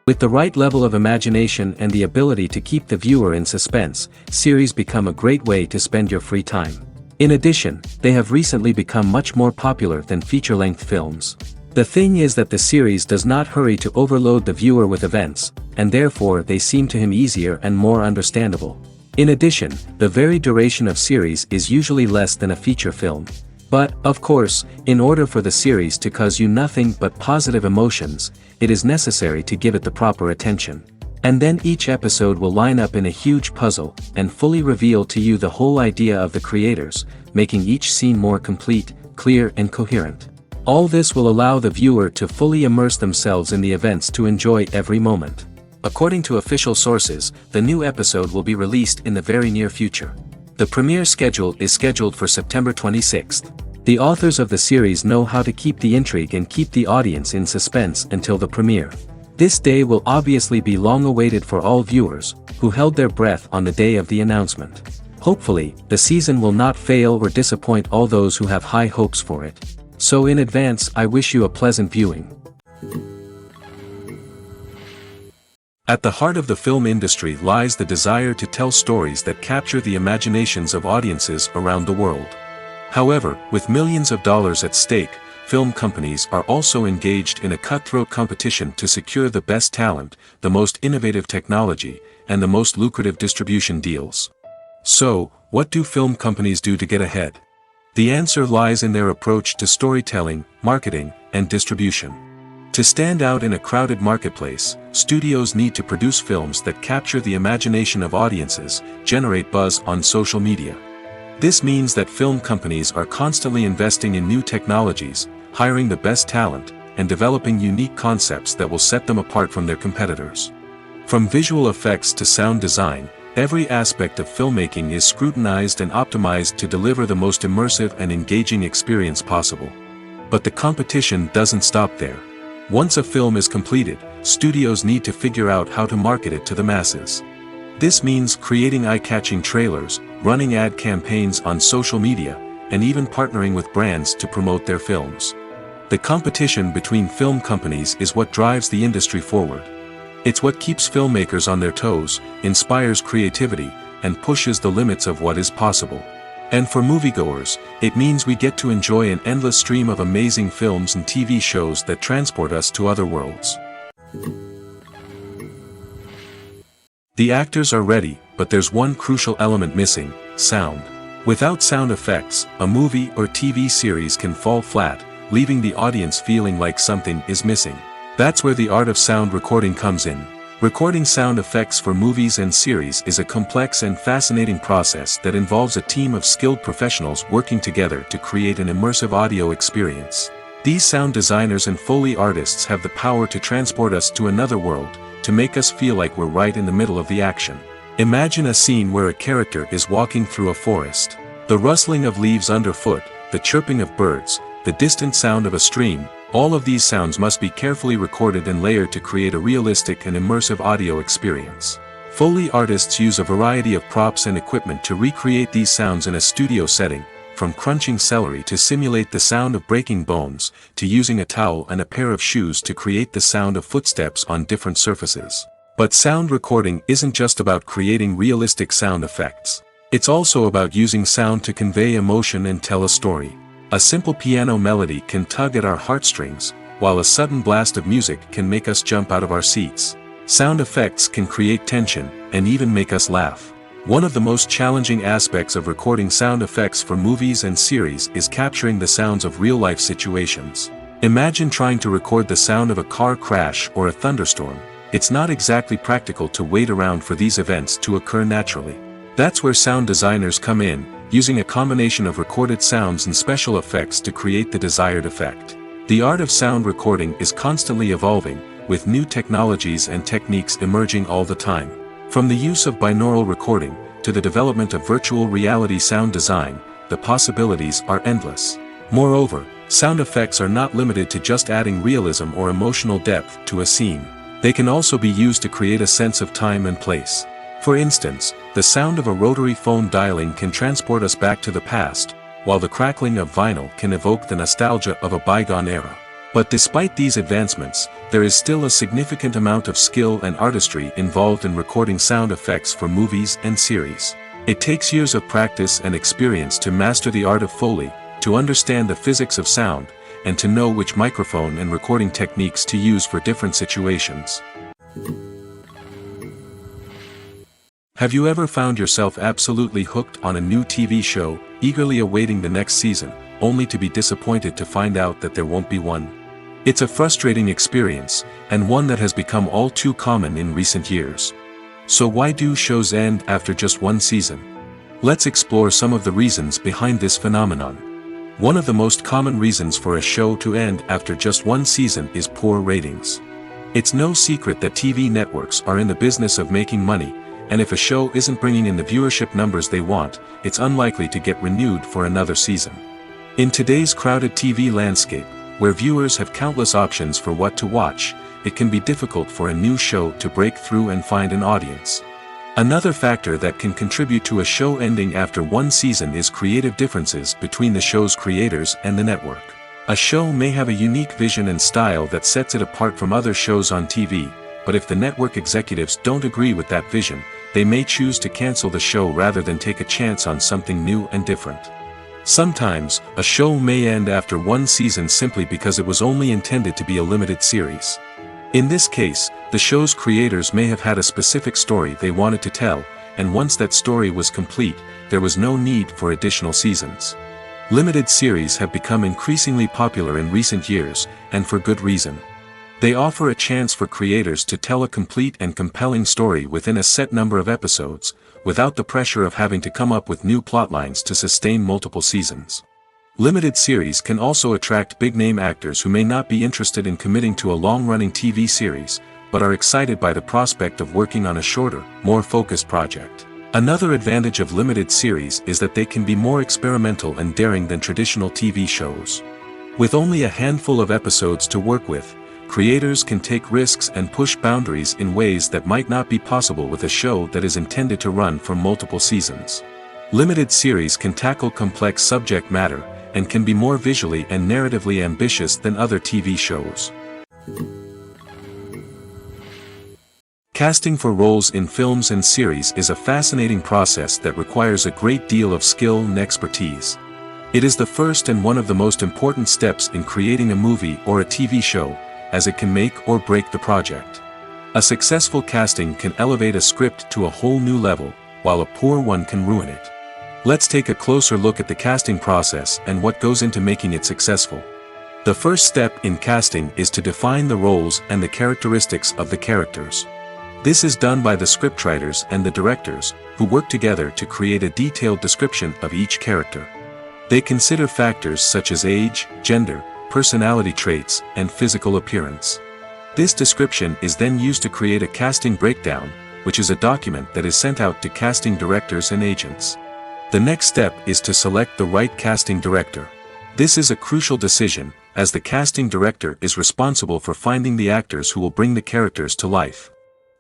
With the right level of imagination and the ability to keep the viewer in suspense, series become a great way to spend your free time. In addition, they have recently become much more popular than feature-length films. The thing is that the series does not hurry to overload the viewer with events, and therefore they seem to him easier and more understandable. In addition, the very duration of series is usually less than a feature film. But, of course, in order for the series to cause you nothing but positive emotions, it is necessary to give it the proper attention. And then each episode will line up in a huge puzzle, and fully reveal to you the whole idea of the creators, making each scene more complete, clear and coherent. All this will allow the viewer to fully immerse themselves in the events to enjoy every moment. According to official sources, the new episode will be released in the very near future. The premiere schedule is scheduled for September 26th. The authors of the series know how to keep the intrigue and keep the audience in suspense until the premiere. This day will obviously be long awaited for all viewers, who held their breath on the day of the announcement. Hopefully, the season will not fail or disappoint all those who have high hopes for it. So in advance, I wish you a pleasant viewing. At the heart of the film industry lies the desire to tell stories that capture the imaginations of audiences around the world. However, with millions of dollars at stake, film companies are also engaged in a cutthroat competition to secure the best talent, the most innovative technology, and the most lucrative distribution deals. So, what do film companies do to get ahead? The answer lies in their approach to storytelling, marketing, and distribution. To stand out in a crowded marketplace, studios need to produce films that capture the imagination of audiences, generate buzz on social media. This means that film companies are constantly investing in new technologies, hiring the best talent, and developing unique concepts that will set them apart from their competitors. From visual effects to sound design, every aspect of filmmaking is scrutinized and optimized to deliver the most immersive and engaging experience possible. But the competition doesn't stop there. Once a film is completed, studios need to figure out how to market it to the masses. This means creating eye-catching trailers, running ad campaigns on social media, and even partnering with brands to promote their films. The competition between film companies is what drives the industry forward. It's what keeps filmmakers on their toes, inspires creativity, and pushes the limits of what is possible. And for moviegoers, it means we get to enjoy an endless stream of amazing films and TV shows that transport us to other worlds. The actors are ready, but there's one crucial element missing: sound. Without sound effects, a movie or TV series can fall flat, leaving the audience feeling like something is missing. That's where the art of sound recording comes in. Recording sound effects for movies and series is a complex and fascinating process that involves a team of skilled professionals working together to create an immersive audio experience. These sound designers and Foley artists have the power to transport us to another world, to make us feel like we're right in the middle of the action. Imagine a scene where a character is walking through a forest. The rustling of leaves underfoot, the chirping of birds, the distant sound of a stream, all of these sounds must be carefully recorded and layered to create a realistic and immersive audio experience. Foley artists use a variety of props and equipment to recreate these sounds in a studio setting, from crunching celery to simulate the sound of breaking bones, to using a towel and a pair of shoes to create the sound of footsteps on different surfaces. But sound recording isn't just about creating realistic sound effects. It's also about using sound to convey emotion and tell a story. A simple piano melody can tug at our heartstrings, while a sudden blast of music can make us jump out of our seats. Sound effects can create tension, and even make us laugh. One of the most challenging aspects of recording sound effects for movies and series is capturing the sounds of real-life situations. Imagine trying to record the sound of a car crash or a thunderstorm. It's not exactly practical to wait around for these events to occur naturally. That's where sound designers come in, using a combination of recorded sounds and special effects to create the desired effect. The art of sound recording is constantly evolving, with new technologies and techniques emerging all the time. From the use of binaural recording, to the development of virtual reality sound design, the possibilities are endless. Moreover, sound effects are not limited to just adding realism or emotional depth to a scene. They can also be used to create a sense of time and place. For instance, the sound of a rotary phone dialing can transport us back to the past, while the crackling of vinyl can evoke the nostalgia of a bygone era. But despite these advancements, there is still a significant amount of skill and artistry involved in recording sound effects for movies and series. It takes years of practice and experience to master the art of Foley, to understand the physics of sound, and to know which microphone and recording techniques to use for different situations. Have you ever found yourself absolutely hooked on a new TV show, eagerly awaiting the next season, only to be disappointed to find out that there won't be one? It's a frustrating experience, and one that has become all too common in recent years. So why do shows end after just one season? Let's explore some of the reasons behind this phenomenon. One of the most common reasons for a show to end after just one season is poor ratings. It's no secret that TV networks are in the business of making money, and if a show isn't bringing in the viewership numbers they want, it's unlikely to get renewed for another season. In today's crowded TV landscape, where viewers have countless options for what to watch, it can be difficult for a new show to break through and find an audience. Another factor that can contribute to a show ending after one season is creative differences between the show's creators and the network. A show may have a unique vision and style that sets it apart from other shows on TV, but if the network executives don't agree with that vision, they may choose to cancel the show rather than take a chance on something new and different. Sometimes, a show may end after one season simply because it was only intended to be a limited series. In this case, the show's creators may have had a specific story they wanted to tell, and once that story was complete, there was no need for additional seasons. Limited series have become increasingly popular in recent years, and for good reason. They offer a chance for creators to tell a complete and compelling story within a set number of episodes, without the pressure of having to come up with new plotlines to sustain multiple seasons. Limited series can also attract big-name actors who may not be interested in committing to a long-running TV series, but are excited by the prospect of working on a shorter, more focused project. Another advantage of limited series is that they can be more experimental and daring than traditional TV shows. With only a handful of episodes to work with, creators can take risks and push boundaries in ways that might not be possible with a show that is intended to run for multiple seasons. Limited series can tackle complex subject matter, and can be more visually and narratively ambitious than other TV shows. Casting for roles in films and series is a fascinating process that requires a great deal of skill and expertise. It is the first and one of the most important steps in creating a movie or a TV show, as it can make or break the project. A successful casting can elevate a script to a whole new level, while a poor one can ruin it. Let's take a closer look at the casting process and what goes into making it successful. The first step in casting is to define the roles and the characteristics of the characters. This is done by the scriptwriters and the directors, who work together to create a detailed description of each character. They consider factors such as age, gender, personality traits, and physical appearance. This description is then used to create a casting breakdown, which is a document that is sent out to casting directors and agents. The next step is to select the right casting director. This is a crucial decision, as the casting director is responsible for finding the actors who will bring the characters to life.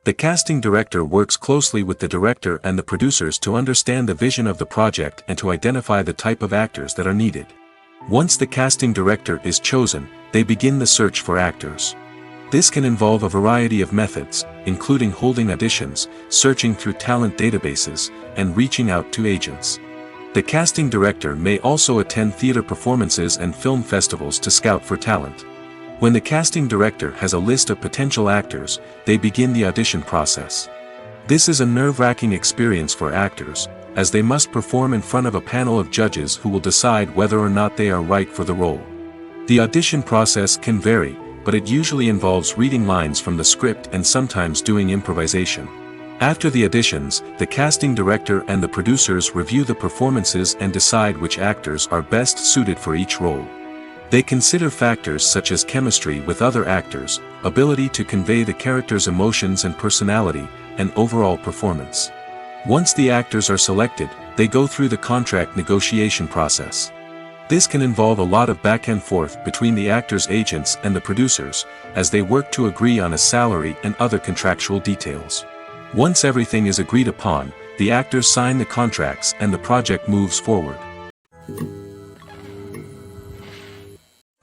The casting director works closely with the director and the producers to understand the vision of the project and to identify the type of actors that are needed. Once the casting director is chosen, they begin the search for actors. This can involve a variety of methods, including holding auditions, searching through talent databases, and reaching out to agents. The casting director may also attend theater performances and film festivals to scout for talent. When the casting director has a list of potential actors, they begin the audition process. This is a nerve-wracking experience for actors, as they must perform in front of a panel of judges who will decide whether or not they are right for the role. The audition process can vary, but it usually involves reading lines from the script and sometimes doing improvisation. After the auditions, the casting director and the producers review the performances and decide which actors are best suited for each role. They consider factors such as chemistry with other actors, ability to convey the character's emotions and personality, and overall performance. Once the actors are selected, they go through the contract negotiation process. This can involve a lot of back and forth between the actors' agents and the producers, as they work to agree on a salary and other contractual details. Once everything is agreed upon, the actors sign the contracts and the project moves forward.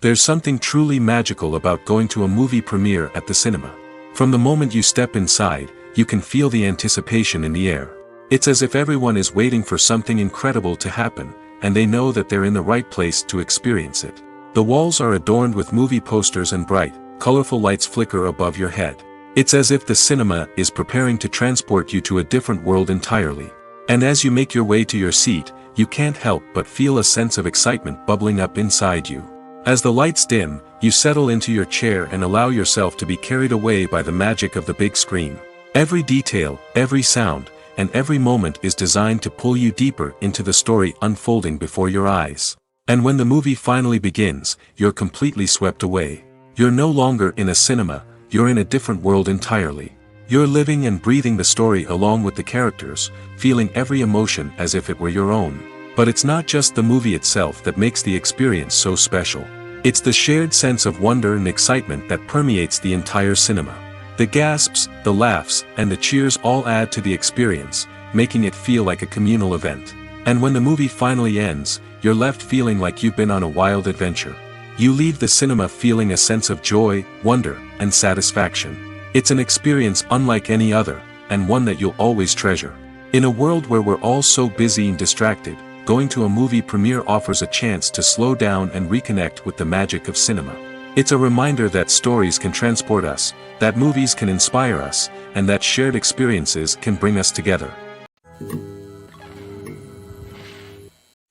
There's something truly magical about going to a movie premiere at the cinema. From the moment you step inside, you can feel the anticipation in the air. It's as if everyone is waiting for something incredible to happen, and they know that they're in the right place to experience it. The walls are adorned with movie posters and bright, colorful lights flicker above your head. It's as if the cinema is preparing to transport you to a different world entirely. And as you make your way to your seat, you can't help but feel a sense of excitement bubbling up inside you. As the lights dim, you settle into your chair and allow yourself to be carried away by the magic of the big screen. Every detail, every sound, and every moment is designed to pull you deeper into the story unfolding before your eyes. And when the movie finally begins, you're completely swept away. You're no longer in a cinema, you're in a different world entirely. You're living and breathing the story along with the characters, feeling every emotion as if it were your own. But it's not just the movie itself that makes the experience so special. It's the shared sense of wonder and excitement that permeates the entire cinema. The gasps, the laughs, and the cheers all add to the experience, making it feel like a communal event. And when the movie finally ends, you're left feeling like you've been on a wild adventure. You leave the cinema feeling a sense of joy, wonder, and satisfaction. It's an experience unlike any other, and one that you'll always treasure. In a world where we're all so busy and distracted, going to a movie premiere offers a chance to slow down and reconnect with the magic of cinema. It's a reminder that stories can transport us, that movies can inspire us, and that shared experiences can bring us together.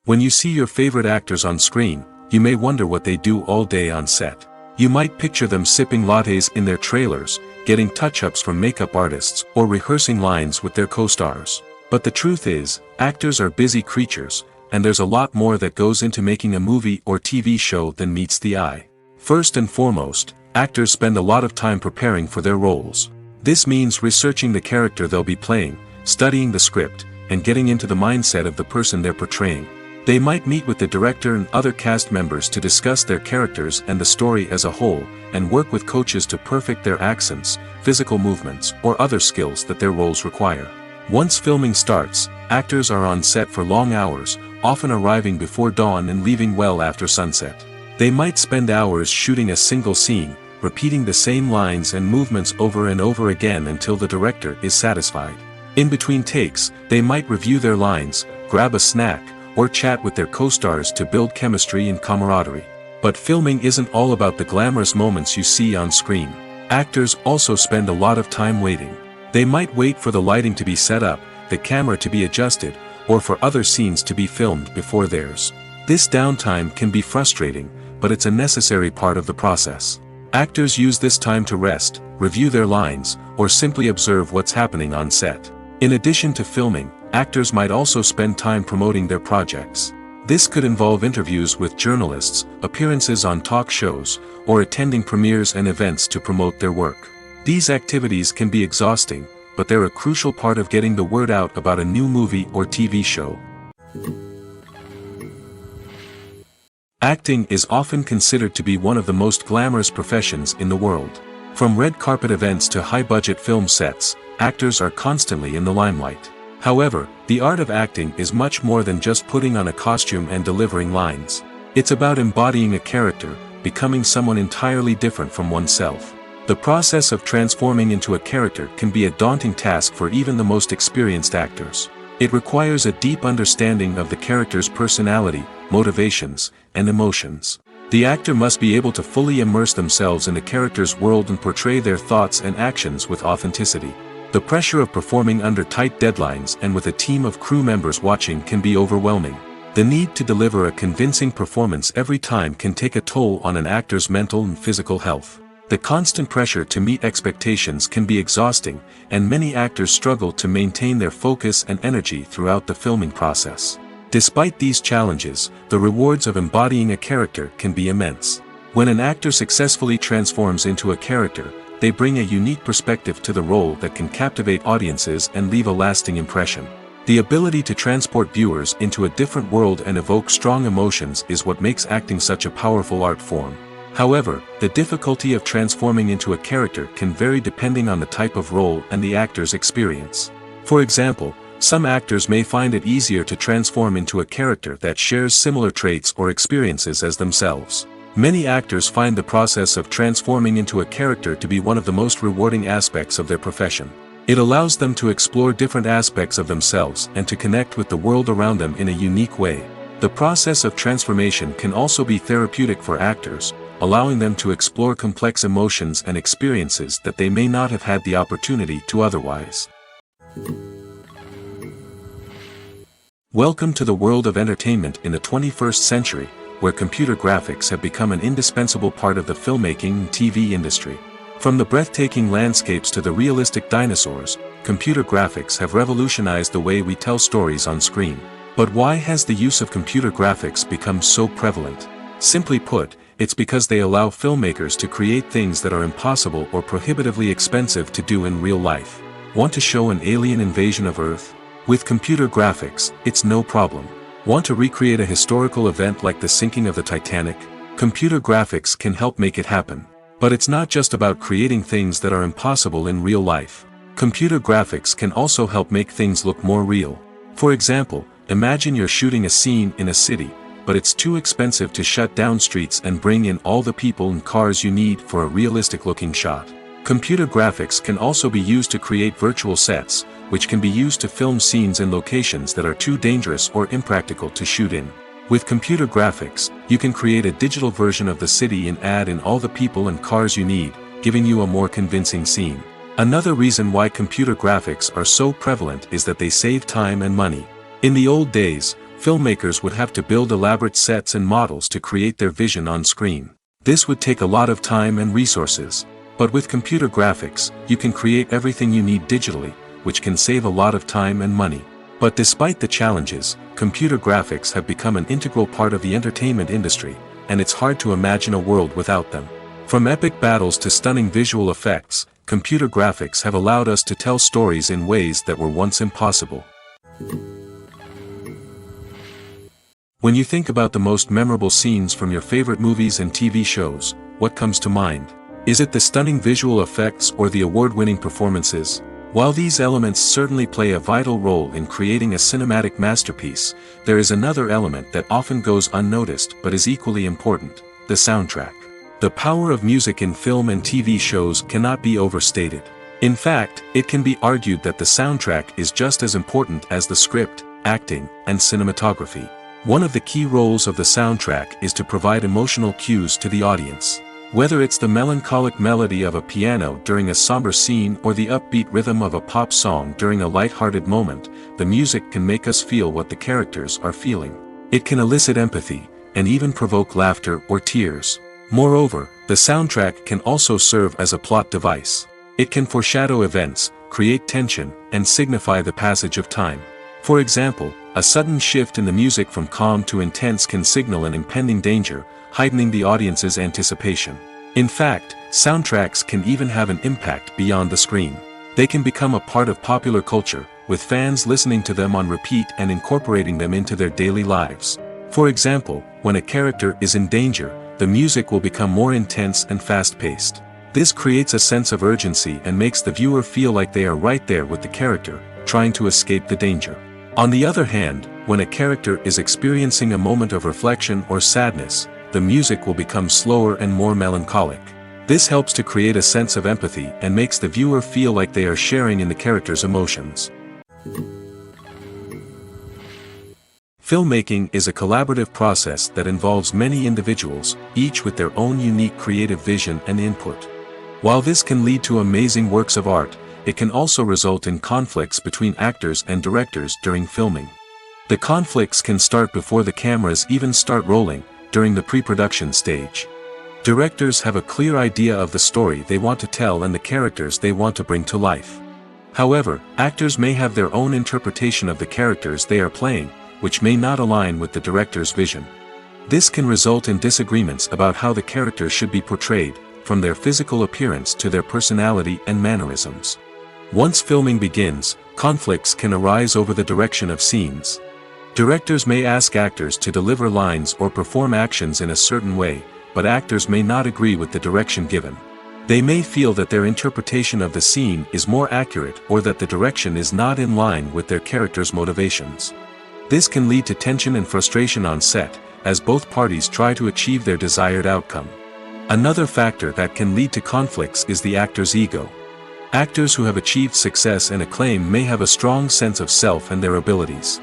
When you see your favorite actors on screen, you may wonder what they do all day on set. You might picture them sipping lattes in their trailers, getting touch-ups from makeup artists, or rehearsing lines with their co-stars. But the truth is, actors are busy creatures, and there's a lot more that goes into making a movie or TV show than meets the eye. First and foremost, actors spend a lot of time preparing for their roles. This means researching the character they'll be playing, studying the script, and getting into the mindset of the person they're portraying. They might meet with the director and other cast members to discuss their characters and the story as a whole, and work with coaches to perfect their accents, physical movements, or other skills that their roles require. Once filming starts, actors are on set for long hours, often arriving before dawn and leaving well after sunset. They might spend hours shooting a single scene, repeating the same lines and movements over and over again until the director is satisfied. In between takes, they might review their lines, grab a snack, or chat with their co-stars to build chemistry and camaraderie. But filming isn't all about the glamorous moments you see on screen. Actors also spend a lot of time waiting. They might wait for the lighting to be set up, the camera to be adjusted, or for other scenes to be filmed before theirs. This downtime can be frustrating, but it's a necessary part of the process. Actors use this time to rest, review their lines, or simply observe what's happening on set. In addition to filming, actors might also spend time promoting their projects. This could involve interviews with journalists, appearances on talk shows, or attending premieres and events to promote their work. These activities can be exhausting, but they're a crucial part of getting the word out about a new movie or TV show. Acting is often considered to be one of the most glamorous professions in the world. From red carpet events to high-budget film sets, actors are constantly in the limelight. However, the art of acting is much more than just putting on a costume and delivering lines. It's about embodying a character, becoming someone entirely different from oneself. The process of transforming into a character can be a daunting task for even the most experienced actors. It requires a deep understanding of the character's personality, motivations, and emotions. The actor must be able to fully immerse themselves in the character's world and portray their thoughts and actions with authenticity. The pressure of performing under tight deadlines and with a team of crew members watching can be overwhelming. The need to deliver a convincing performance every time can take a toll on an actor's mental and physical health. The constant pressure to meet expectations can be exhausting, and many actors struggle to maintain their focus and energy throughout the filming process. Despite these challenges, the rewards of embodying a character can be immense. When an actor successfully transforms into a character, they bring a unique perspective to the role that can captivate audiences and leave a lasting impression. The ability to transport viewers into a different world and evoke strong emotions is what makes acting such a powerful art form. However, the difficulty of transforming into a character can vary depending on the type of role and the actor's experience. For example, some actors may find it easier to transform into a character that shares similar traits or experiences as themselves. Many actors find the process of transforming into a character to be one of the most rewarding aspects of their profession. It allows them to explore different aspects of themselves and to connect with the world around them in a unique way. The process of transformation can also be therapeutic for actors, allowing them to explore complex emotions and experiences that they may not have had the opportunity to otherwise. Welcome to the world of entertainment in the 21st century, where computer graphics have become an indispensable part of the filmmaking and TV industry. From the breathtaking landscapes to the realistic dinosaurs, computer graphics have revolutionized the way we tell stories on screen. But why has the use of computer graphics become so prevalent? Simply put, it's because they allow filmmakers to create things that are impossible or prohibitively expensive to do in real life. Want to show an alien invasion of Earth? With computer graphics, it's no problem. Want to recreate a historical event like the sinking of the Titanic? Computer graphics can help make it happen. But it's not just about creating things that are impossible in real life. Computer graphics can also help make things look more real. For example, imagine you're shooting a scene in a city, but it's too expensive to shut down streets and bring in all the people and cars you need for a realistic-looking shot. Computer graphics can also be used to create virtual sets, which can be used to film scenes in locations that are too dangerous or impractical to shoot in. With computer graphics, you can create a digital version of the city and add in all the people and cars you need, giving you a more convincing scene. Another reason why computer graphics are so prevalent is that they save time and money. In the old days, filmmakers would have to build elaborate sets and models to create their vision on screen. This would take a lot of time and resources. But with computer graphics, you can create everything you need digitally, which can save a lot of time and money. But despite the challenges, computer graphics have become an integral part of the entertainment industry, and it's hard to imagine a world without them. From epic battles to stunning visual effects, computer graphics have allowed us to tell stories in ways that were once impossible. When you think about the most memorable scenes from your favorite movies and TV shows, what comes to mind? Is it the stunning visual effects or the award-winning performances? While these elements certainly play a vital role in creating a cinematic masterpiece, there is another element that often goes unnoticed but is equally important: the soundtrack. The power of music in film and TV shows cannot be overstated. In fact, it can be argued that the soundtrack is just as important as the script, acting, and cinematography. One of the key roles of the soundtrack is to provide emotional cues to the audience. Whether it's the melancholic melody of a piano during a somber scene or the upbeat rhythm of a pop song during a light-hearted moment, the music can make us feel what the characters are feeling. It can elicit empathy, and even provoke laughter or tears. Moreover, the soundtrack can also serve as a plot device. It can foreshadow events, create tension, and signify the passage of time. For example, a sudden shift in the music from calm to intense can signal an impending danger, heightening the audience's anticipation. In fact, soundtracks can even have an impact beyond the screen. They can become a part of popular culture, with fans listening to them on repeat and incorporating them into their daily lives. For example, when a character is in danger, the music will become more intense and fast-paced. This creates a sense of urgency and makes the viewer feel like they are right there with the character, trying to escape the danger. On the other hand, when a character is experiencing a moment of reflection or sadness, the music will become slower and more melancholic. This helps to create a sense of empathy and makes the viewer feel like they are sharing in the character's emotions. Filmmaking is a collaborative process that involves many individuals, each with their own unique creative vision and input. While this can lead to amazing works of art, it can also result in conflicts between actors and directors during filming. The conflicts can start before the cameras even start rolling, during the pre-production stage. Directors have a clear idea of the story they want to tell and the characters they want to bring to life. However, actors may have their own interpretation of the characters they are playing, which may not align with the director's vision. This can result in disagreements about how the characters should be portrayed, from their physical appearance to their personality and mannerisms. Once filming begins, conflicts can arise over the direction of scenes. Directors may ask actors to deliver lines or perform actions in a certain way, but actors may not agree with the direction given. They may feel that their interpretation of the scene is more accurate or that the direction is not in line with their character's motivations. This can lead to tension and frustration on set, as both parties try to achieve their desired outcome. Another factor that can lead to conflicts is the actor's ego. Actors who have achieved success and acclaim may have a strong sense of self and their abilities.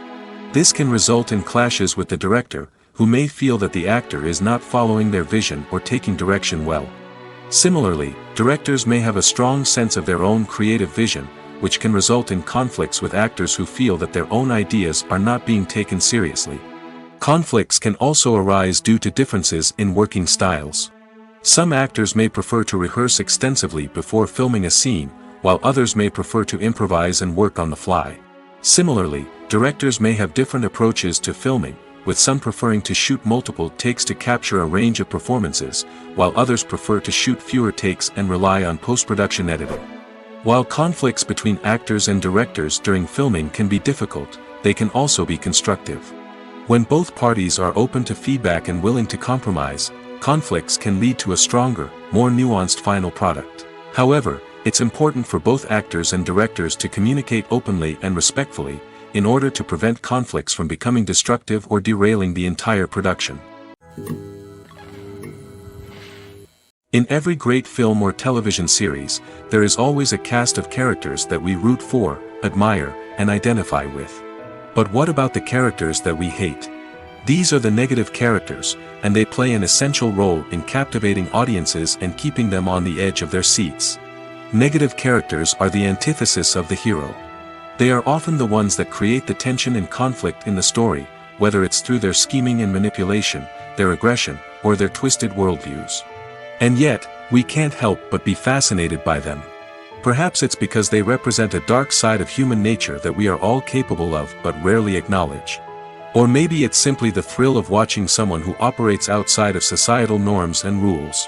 This can result in clashes with the director, who may feel that the actor is not following their vision or taking direction well. Similarly, directors may have a strong sense of their own creative vision, which can result in conflicts with actors who feel that their own ideas are not being taken seriously. Conflicts can also arise due to differences in working styles. Some actors may prefer to rehearse extensively before filming a scene, while others may prefer to improvise and work on the fly. Similarly, directors may have different approaches to filming, with some preferring to shoot multiple takes to capture a range of performances, while others prefer to shoot fewer takes and rely on post-production editing. While conflicts between actors and directors during filming can be difficult, they can also be constructive. When both parties are open to feedback and willing to compromise, conflicts can lead to a stronger, more nuanced final product. However, it's important for both actors and directors to communicate openly and respectfully, in order to prevent conflicts from becoming destructive or derailing the entire production. In every great film or television series, there is always a cast of characters that we root for, admire, and identify with. But what about the characters that we hate? These are the negative characters, and they play an essential role in captivating audiences and keeping them on the edge of their seats. Negative characters are the antithesis of the hero. They are often the ones that create the tension and conflict in the story, whether it's through their scheming and manipulation, their aggression, or their twisted worldviews. And yet, we can't help but be fascinated by them. Perhaps it's because they represent a dark side of human nature that we are all capable of but rarely acknowledge. Or maybe it's simply the thrill of watching someone who operates outside of societal norms and rules.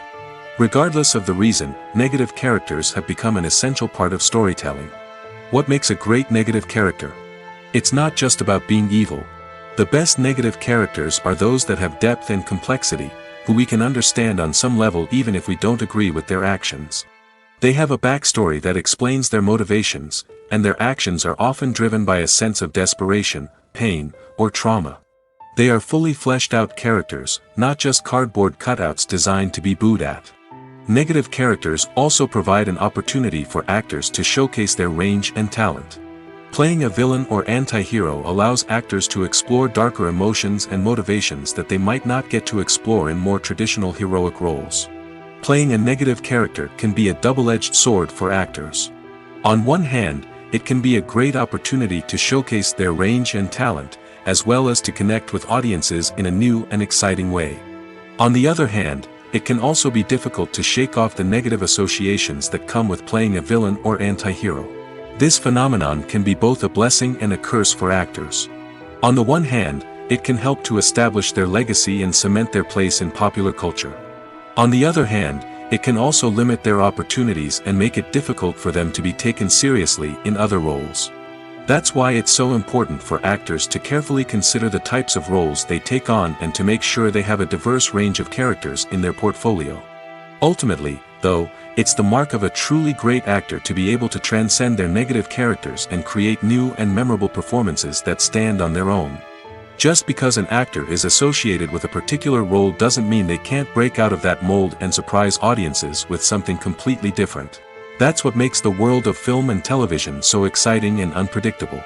Regardless of the reason, negative characters have become an essential part of storytelling. What makes a great negative character? It's not just about being evil. The best negative characters are those that have depth and complexity, who we can understand on some level even if we don't agree with their actions. They have a backstory that explains their motivations, and their actions are often driven by a sense of desperation, pain, or trauma. They are fully fleshed out characters, not just cardboard cutouts designed to be booed at. Negative characters also provide an opportunity for actors to showcase their range and talent. Playing a villain or anti-hero allows actors to explore darker emotions and motivations that they might not get to explore in more traditional heroic roles. Playing a negative character can be a double-edged sword for actors. On one hand, it can be a great opportunity to showcase their range and talent, as well as to connect with audiences in a new and exciting way. On the other hand, it can also be difficult to shake off the negative associations that come with playing a villain or anti-hero. This phenomenon can be both a blessing and a curse for actors. On the one hand, it can help to establish their legacy and cement their place in popular culture. On the other hand, it can also limit their opportunities and make it difficult for them to be taken seriously in other roles. That's why it's so important for actors to carefully consider the types of roles they take on and to make sure they have a diverse range of characters in their portfolio. Ultimately, though, it's the mark of a truly great actor to be able to transcend their negative characters and create new and memorable performances that stand on their own. Just because an actor is associated with a particular role doesn't mean they can't break out of that mold and surprise audiences with something completely different. That's what makes the world of film and television so exciting and unpredictable.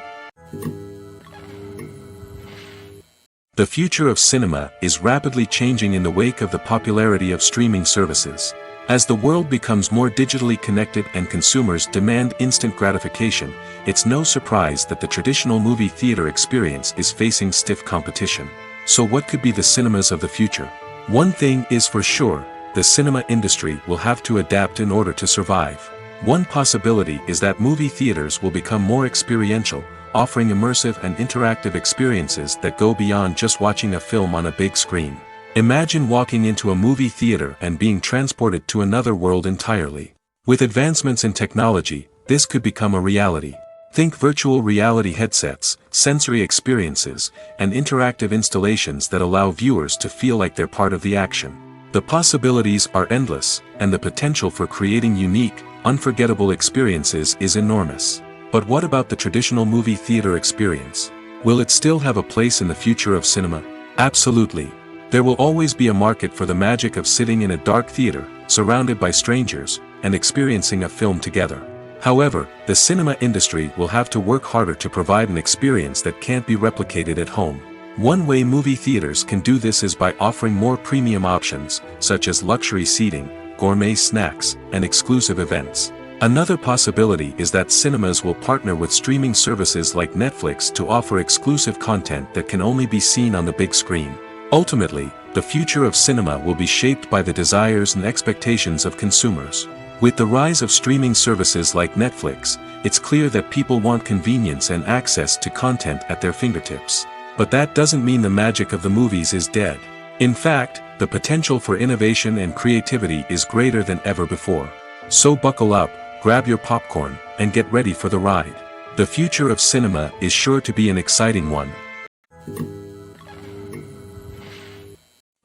The future of cinema is rapidly changing in the wake of the popularity of streaming services. As the world becomes more digitally connected and consumers demand instant gratification, it's no surprise that the traditional movie theater experience is facing stiff competition. So what could be the cinemas of the future? One thing is for sure, the cinema industry will have to adapt in order to survive. One possibility is that movie theaters will become more experiential, offering immersive and interactive experiences that go beyond just watching a film on a big screen. Imagine walking into a movie theater and being transported to another world entirely. With advancements in technology, this could become a reality. Think virtual reality headsets, sensory experiences, and interactive installations that allow viewers to feel like they're part of the action. The possibilities are endless, and the potential for creating unique, unforgettable experiences is enormous. But what about the traditional movie theater experience? Will it still have a place in the future of cinema? Absolutely. There will always be a market for the magic of sitting in a dark theater, surrounded by strangers, and experiencing a film together. However, the cinema industry will have to work harder to provide an experience that can't be replicated at home. One way movie theaters can do this is by offering more premium options, such as luxury seating, gourmet snacks, and exclusive events. Another possibility is that cinemas will partner with streaming services like Netflix to offer exclusive content that can only be seen on the big screen. Ultimately, the future of cinema will be shaped by the desires and expectations of consumers. With the rise of streaming services like Netflix, it's clear that people want convenience and access to content at their fingertips. But that doesn't mean the magic of the movies is dead. In fact, the potential for innovation and creativity is greater than ever before. So buckle up, grab your popcorn, and get ready for the ride. The future of cinema is sure to be an exciting one.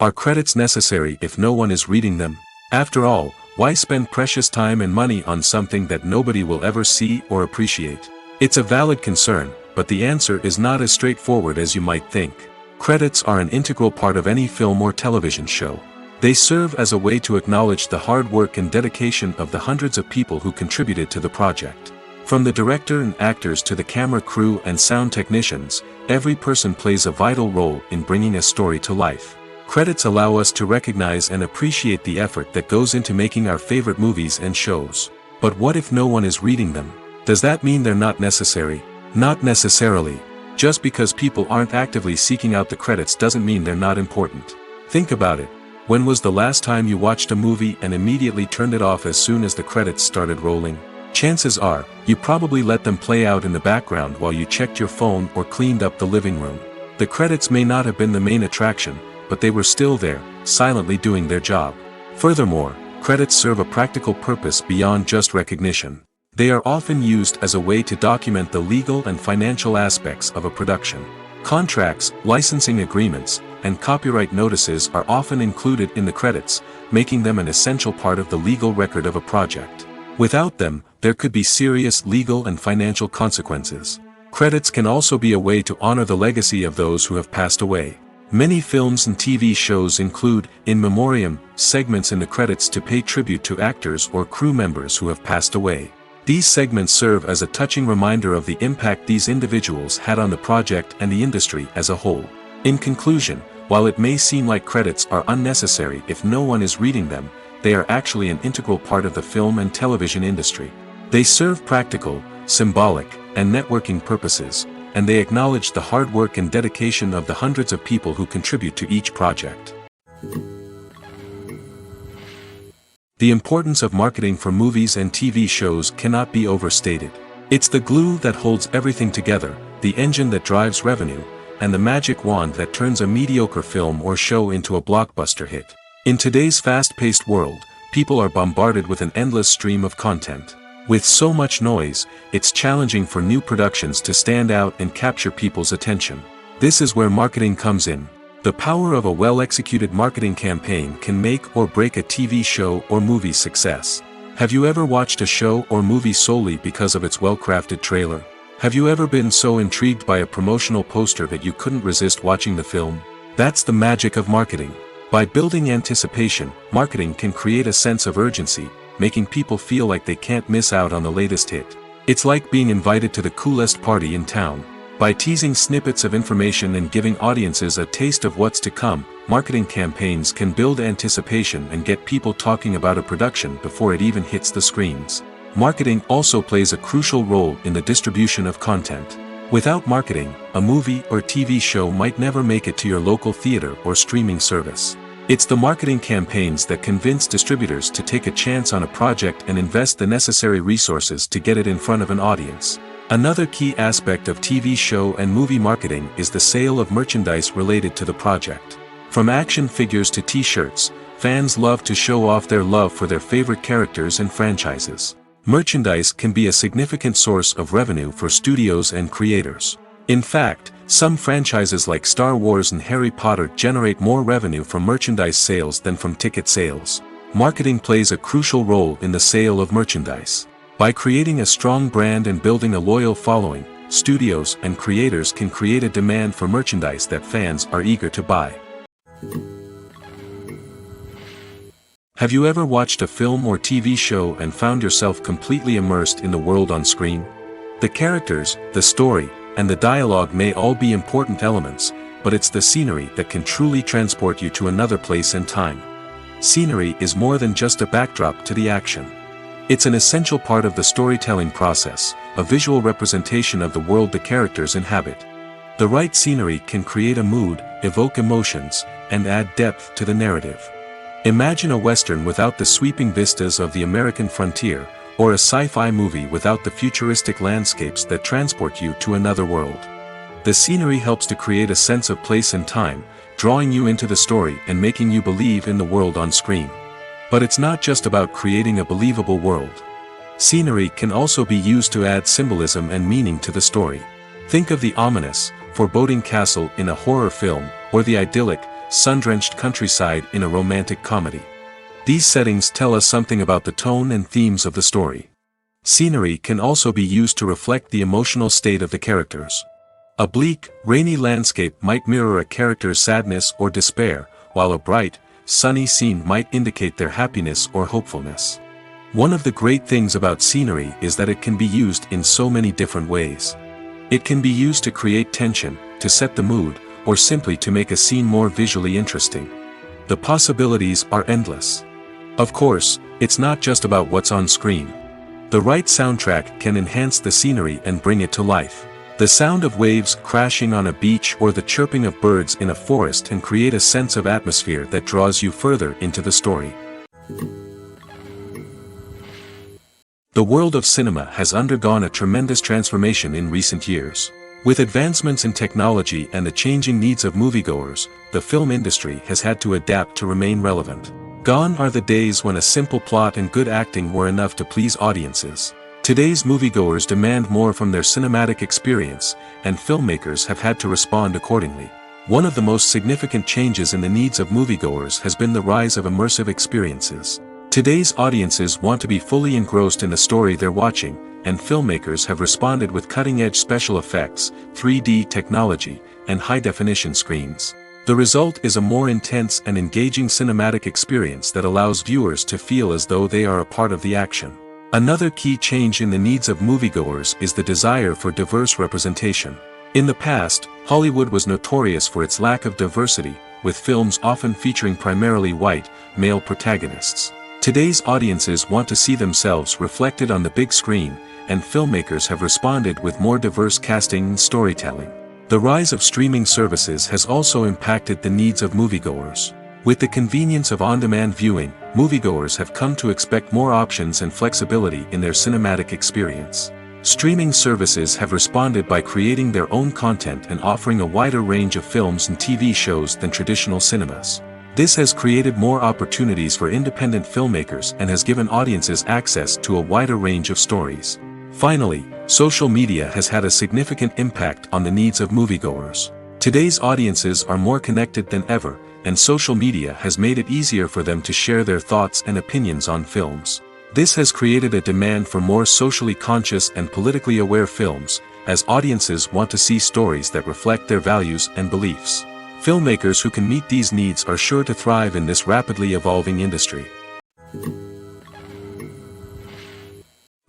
Are credits necessary if no one is reading them? After all, why spend precious time and money on something that nobody will ever see or appreciate? It's a valid concern, but the answer is not as straightforward as you might think. Credits are an integral part of any film or television show. They serve as a way to acknowledge the hard work and dedication of the hundreds of people who contributed to the project. From the director and actors to the camera crew and sound technicians, every person plays a vital role in bringing a story to life. Credits allow us to recognize and appreciate the effort that goes into making our favorite movies and shows. But what if no one is reading them? Does that mean they're not necessary? Not necessarily. Just because people aren't actively seeking out the credits doesn't mean they're not important. Think about it. When was the last time you watched a movie and immediately turned it off as soon as the credits started rolling? Chances are, you probably let them play out in the background while you checked your phone or cleaned up the living room. The credits may not have been the main attraction, but they were still there, silently doing their job. Furthermore, credits serve a practical purpose beyond just recognition. They are often used as a way to document the legal and financial aspects of a production. Contracts, licensing agreements, and copyright notices are often included in the credits, making them an essential part of the legal record of a project. Without them, there could be serious legal and financial consequences. Credits can also be a way to honor the legacy of those who have passed away. Many films and TV shows include, in memoriam, segments in the credits to pay tribute to actors or crew members who have passed away. These segments serve as a touching reminder of the impact these individuals had on the project and the industry as a whole. In conclusion, while it may seem like credits are unnecessary if no one is reading them, they are actually an integral part of the film and television industry. They serve practical, symbolic, and networking purposes, and they acknowledge the hard work and dedication of the hundreds of people who contribute to each project. The importance of marketing for movies and TV shows cannot be overstated. It's the glue that holds everything together, the engine that drives revenue, and the magic wand that turns a mediocre film or show into a blockbuster hit. In today's fast-paced world, people are bombarded with an endless stream of content. With so much noise, it's challenging for new productions to stand out and capture people's attention. This is where marketing comes in. The power of a well-executed marketing campaign can make or break a TV show or movie's success. Have you ever watched a show or movie solely because of its well-crafted trailer? Have you ever been so intrigued by a promotional poster that you couldn't resist watching the film? That's the magic of marketing. By building anticipation, marketing can create a sense of urgency, making people feel like they can't miss out on the latest hit. It's like being invited to the coolest party in town. By teasing snippets of information and giving audiences a taste of what's to come, marketing campaigns can build anticipation and get people talking about a production before it even hits the screens. Marketing also plays a crucial role in the distribution of content. Without marketing, a movie or TV show might never make it to your local theater or streaming service. It's the marketing campaigns that convince distributors to take a chance on a project and invest the necessary resources to get it in front of an audience. Another key aspect of TV show and movie marketing is the sale of merchandise related to the project. From action figures to t-shirts, fans love to show off their love for their favorite characters and franchises. Merchandise can be a significant source of revenue for studios and creators. In fact, some franchises like Star Wars and Harry Potter generate more revenue from merchandise sales than from ticket sales. Marketing plays a crucial role in the sale of merchandise. By creating a strong brand and building a loyal following, studios and creators can create a demand for merchandise that fans are eager to buy. Have you ever watched a film or TV show and found yourself completely immersed in the world on screen? The characters, the story, and the dialogue may all be important elements, but it's the scenery that can truly transport you to another place and time. Scenery is more than just a backdrop to the action. It's an essential part of the storytelling process, a visual representation of the world the characters inhabit. The right scenery can create a mood, evoke emotions, and add depth to the narrative. Imagine a Western without the sweeping vistas of the American frontier, or a sci-fi movie without the futuristic landscapes that transport you to another world. The scenery helps to create a sense of place and time, drawing you into the story and making you believe in the world on screen. But it's not just about creating a believable world. Scenery can also be used to add symbolism and meaning to the story. Think of the ominous, foreboding castle in a horror film, or the idyllic, sun-drenched countryside in a romantic comedy. These settings tell us something about the tone and themes of the story. Scenery can also be used to reflect the emotional state of the characters. A bleak, rainy landscape might mirror a character's sadness or despair, while a bright, sunny scene might indicate their happiness or hopefulness. One of the great things about scenery is that it can be used in so many different ways. It can be used to create tension, to set the mood, or simply to make a scene more visually interesting. The possibilities are endless. Of course, it's not just about what's on screen. The right soundtrack can enhance the scenery and bring it to life. The sound of waves crashing on a beach or the chirping of birds in a forest can create a sense of atmosphere that draws you further into the story. The world of cinema has undergone a tremendous transformation in recent years. With advancements in technology and the changing needs of moviegoers, the film industry has had to adapt to remain relevant. Gone are the days when a simple plot and good acting were enough to please audiences. Today's moviegoers demand more from their cinematic experience, and filmmakers have had to respond accordingly. One of the most significant changes in the needs of moviegoers has been the rise of immersive experiences. Today's audiences want to be fully engrossed in the story they're watching, and filmmakers have responded with cutting-edge special effects, 3D technology, and high-definition screens. The result is a more intense and engaging cinematic experience that allows viewers to feel as though they are a part of the action. Another key change in the needs of moviegoers is the desire for diverse representation. In the past, Hollywood was notorious for its lack of diversity, with films often featuring primarily white, male protagonists. Today's audiences want to see themselves reflected on the big screen, and filmmakers have responded with more diverse casting and storytelling. The rise of streaming services has also impacted the needs of moviegoers. With the convenience of on-demand viewing, moviegoers have come to expect more options and flexibility in their cinematic experience. Streaming services have responded by creating their own content and offering a wider range of films and TV shows than traditional cinemas. This has created more opportunities for independent filmmakers and has given audiences access to a wider range of stories. Finally, social media has had a significant impact on the needs of moviegoers. Today's audiences are more connected than ever, and social media has made it easier for them to share their thoughts and opinions on films. This has created a demand for more socially conscious and politically aware films, as audiences want to see stories that reflect their values and beliefs. Filmmakers who can meet these needs are sure to thrive in this rapidly evolving industry.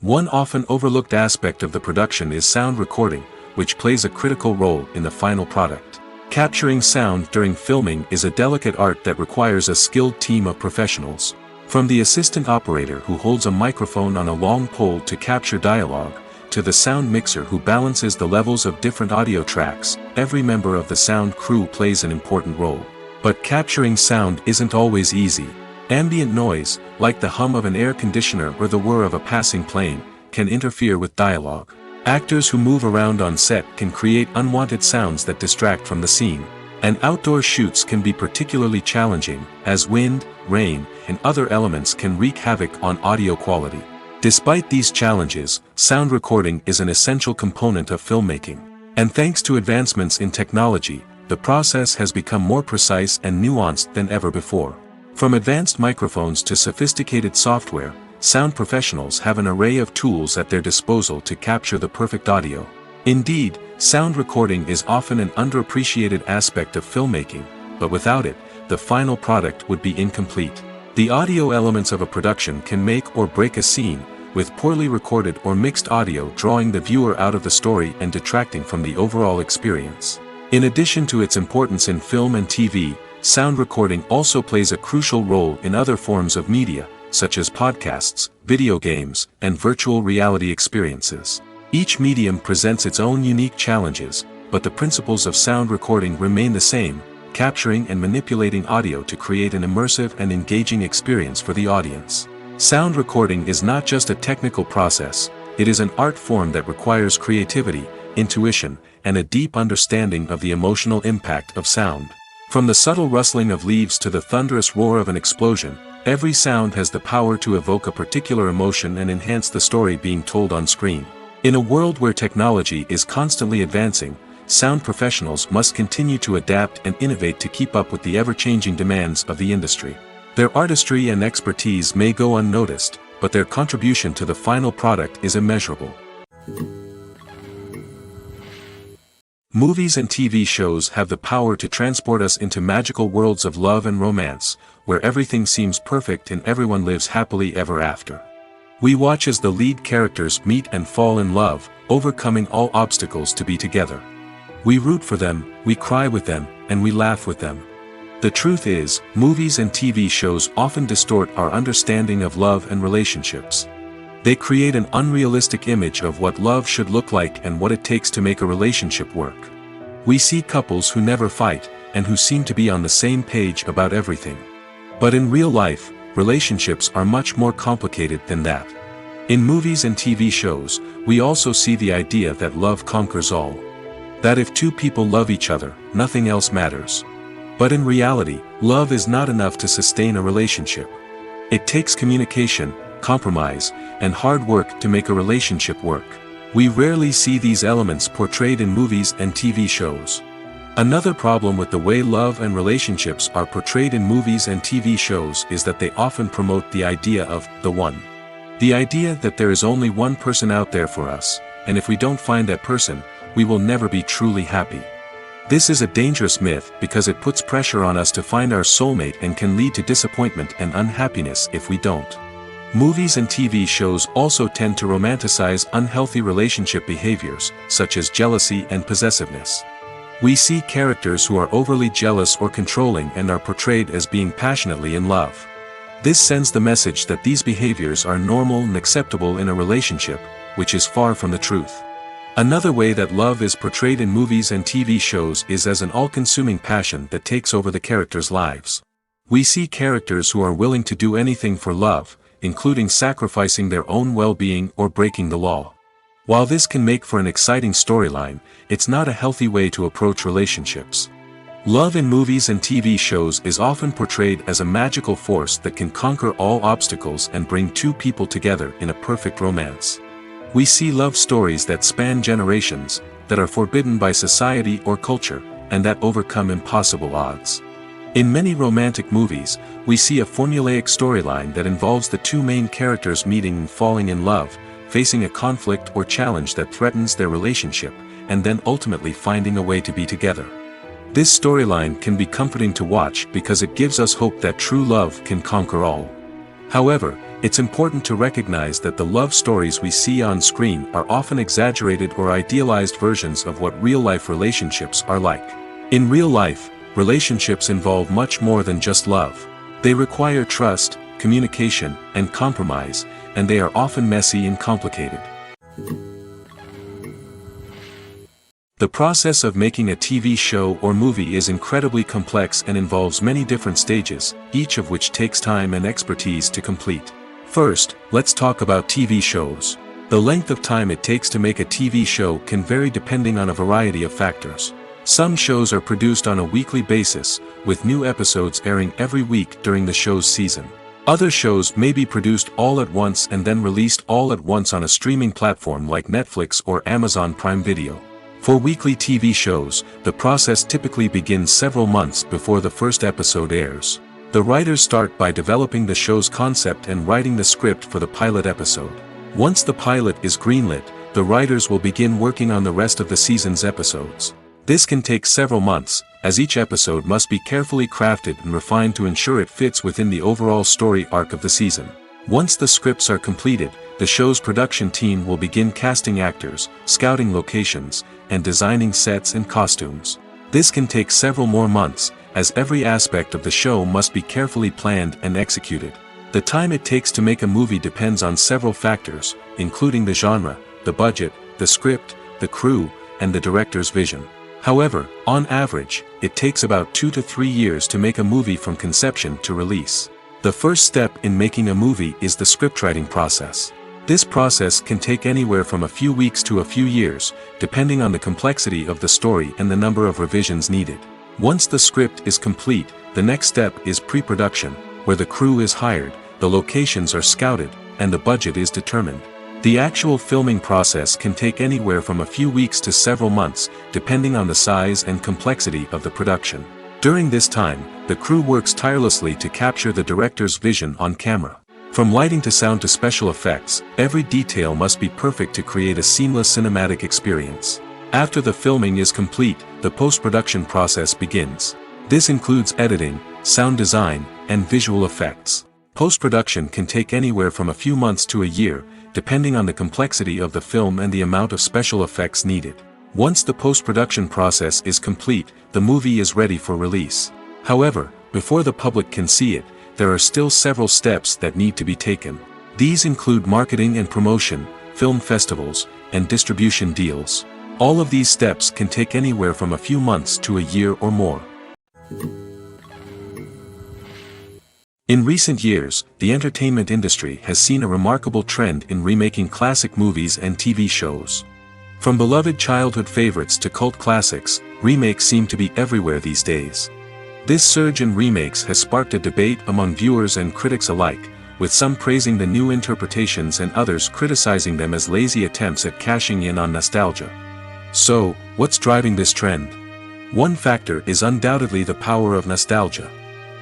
One often overlooked aspect of the production is sound recording, which plays a critical role in the final product. Capturing sound during filming is a delicate art that requires a skilled team of professionals. From the assistant operator who holds a microphone on a long pole to capture dialogue, to the sound mixer who balances the levels of different audio tracks, every member of the sound crew plays an important role. But capturing sound isn't always easy. Ambient noise, like the hum of an air conditioner or the whir of a passing plane, can interfere with dialogue. Actors who move around on set can create unwanted sounds that distract from the scene. And outdoor shoots can be particularly challenging, as wind, rain, and other elements can wreak havoc on audio quality. Despite these challenges, sound recording is an essential component of filmmaking. And thanks to advancements in technology, the process has become more precise and nuanced than ever before. From advanced microphones to sophisticated software, sound professionals have an array of tools at their disposal to capture the perfect audio. Indeed, sound recording is often an underappreciated aspect of filmmaking, but without it, the final product would be incomplete. The audio elements of a production can make or break a scene, with poorly recorded or mixed audio drawing the viewer out of the story and detracting from the overall experience. In addition to its importance in film and TV, sound recording also plays a crucial role in other forms of media, such as podcasts, video games, and virtual reality experiences. Each medium presents its own unique challenges, but the principles of sound recording remain the same, capturing and manipulating audio to create an immersive and engaging experience for the audience. Sound recording is not just a technical process, it is an art form that requires creativity, intuition, and a deep understanding of the emotional impact of sound. From the subtle rustling of leaves to the thunderous roar of an explosion, every sound has the power to evoke a particular emotion and enhance the story being told on screen. In a world where technology is constantly advancing, sound professionals must continue to adapt and innovate to keep up with the ever-changing demands of the industry. Their artistry and expertise may go unnoticed, but their contribution to the final product is immeasurable. Movies and TV shows have the power to transport us into magical worlds of love and romance, where everything seems perfect and everyone lives happily ever after. We watch as the lead characters meet and fall in love, overcoming all obstacles to be together. We root for them, we cry with them, and we laugh with them. The truth is, movies and TV shows often distort our understanding of love and relationships. They create an unrealistic image of what love should look like and what it takes to make a relationship work. We see couples who never fight, and who seem to be on the same page about everything. But in real life, relationships are much more complicated than that. In movies and TV shows, we also see the idea that love conquers all. That if two people love each other, nothing else matters. But in reality, love is not enough to sustain a relationship. It takes communication, compromise, and hard work to make a relationship work. We rarely see these elements portrayed in movies and TV shows. Another problem with the way love and relationships are portrayed in movies and TV shows is that they often promote the idea of the one. The idea that there is only one person out there for us, and if we don't find that person, we will never be truly happy. This is a dangerous myth because it puts pressure on us to find our soulmate and can lead to disappointment and unhappiness if we don't. Movies and TV shows also tend to romanticize unhealthy relationship behaviors, such as jealousy and possessiveness. We see characters who are overly jealous or controlling and are portrayed as being passionately in love. This sends the message that these behaviors are normal and acceptable in a relationship, which is far from the truth. Another way that love is portrayed in movies and TV shows is as an all-consuming passion that takes over the characters' lives. We see characters who are willing to do anything for love, including sacrificing their own well-being or breaking the law. While this can make for an exciting storyline, it's not a healthy way to approach relationships. Love in movies and TV shows is often portrayed as a magical force that can conquer all obstacles and bring two people together in a perfect romance. We see love stories that span generations, that are forbidden by society or culture, and that overcome impossible odds. In many romantic movies, we see a formulaic storyline that involves the two main characters meeting and falling in love, facing a conflict or challenge that threatens their relationship, and then ultimately finding a way to be together. This storyline can be comforting to watch because it gives us hope that true love can conquer all. However, it's important to recognize that the love stories we see on screen are often exaggerated or idealized versions of what real-life relationships are like. In real life, relationships involve much more than just love. They require trust, communication, and compromise, and they are often messy and complicated. The process of making a TV show or movie is incredibly complex and involves many different stages, each of which takes time and expertise to complete. First, let's talk about TV shows. The length of time it takes to make a TV show can vary depending on a variety of factors. Some shows are produced on a weekly basis, with new episodes airing every week during the show's season. Other shows may be produced all at once and then released all at once on a streaming platform like Netflix or Amazon Prime Video. For weekly TV shows, the process typically begins several months before the first episode airs. The writers start by developing the show's concept and writing the script for the pilot episode. Once the pilot is greenlit, the writers will begin working on the rest of the season's episodes. This can take several months, as each episode must be carefully crafted and refined to ensure it fits within the overall story arc of the season. Once the scripts are completed, the show's production team will begin casting actors, scouting locations, and designing sets and costumes. This can take several more months, as every aspect of the show must be carefully planned and executed. The time it takes to make a movie depends on several factors, including the genre, the budget, the script, the crew, and the director's vision. However, on average, it takes about 2 to 3 years to make a movie from conception to release. The first step in making a movie is the scriptwriting process. This process can take anywhere from a few weeks to a few years, depending on the complexity of the story and the number of revisions needed. Once the script is complete, the next step is pre-production, where the crew is hired, the locations are scouted, and the budget is determined. The actual filming process can take anywhere from a few weeks to several months, depending on the size and complexity of the production. During this time, the crew works tirelessly to capture the director's vision on camera. From lighting to sound to special effects, every detail must be perfect to create a seamless cinematic experience. After the filming is complete, the post-production process begins. This includes editing, sound design, and visual effects. Post-production can take anywhere from a few months to a year, depending on the complexity of the film and the amount of special effects needed. Once the post-production process is complete, the movie is ready for release. However, before the public can see it, there are still several steps that need to be taken. These include marketing and promotion, film festivals, and distribution deals. All of these steps can take anywhere from a few months to a year or more. In recent years, the entertainment industry has seen a remarkable trend in remaking classic movies and TV shows. From beloved childhood favorites to cult classics, remakes seem to be everywhere these days. This surge in remakes has sparked a debate among viewers and critics alike, with some praising the new interpretations and others criticizing them as lazy attempts at cashing in on nostalgia. So, what's driving this trend? One factor is undoubtedly the power of nostalgia.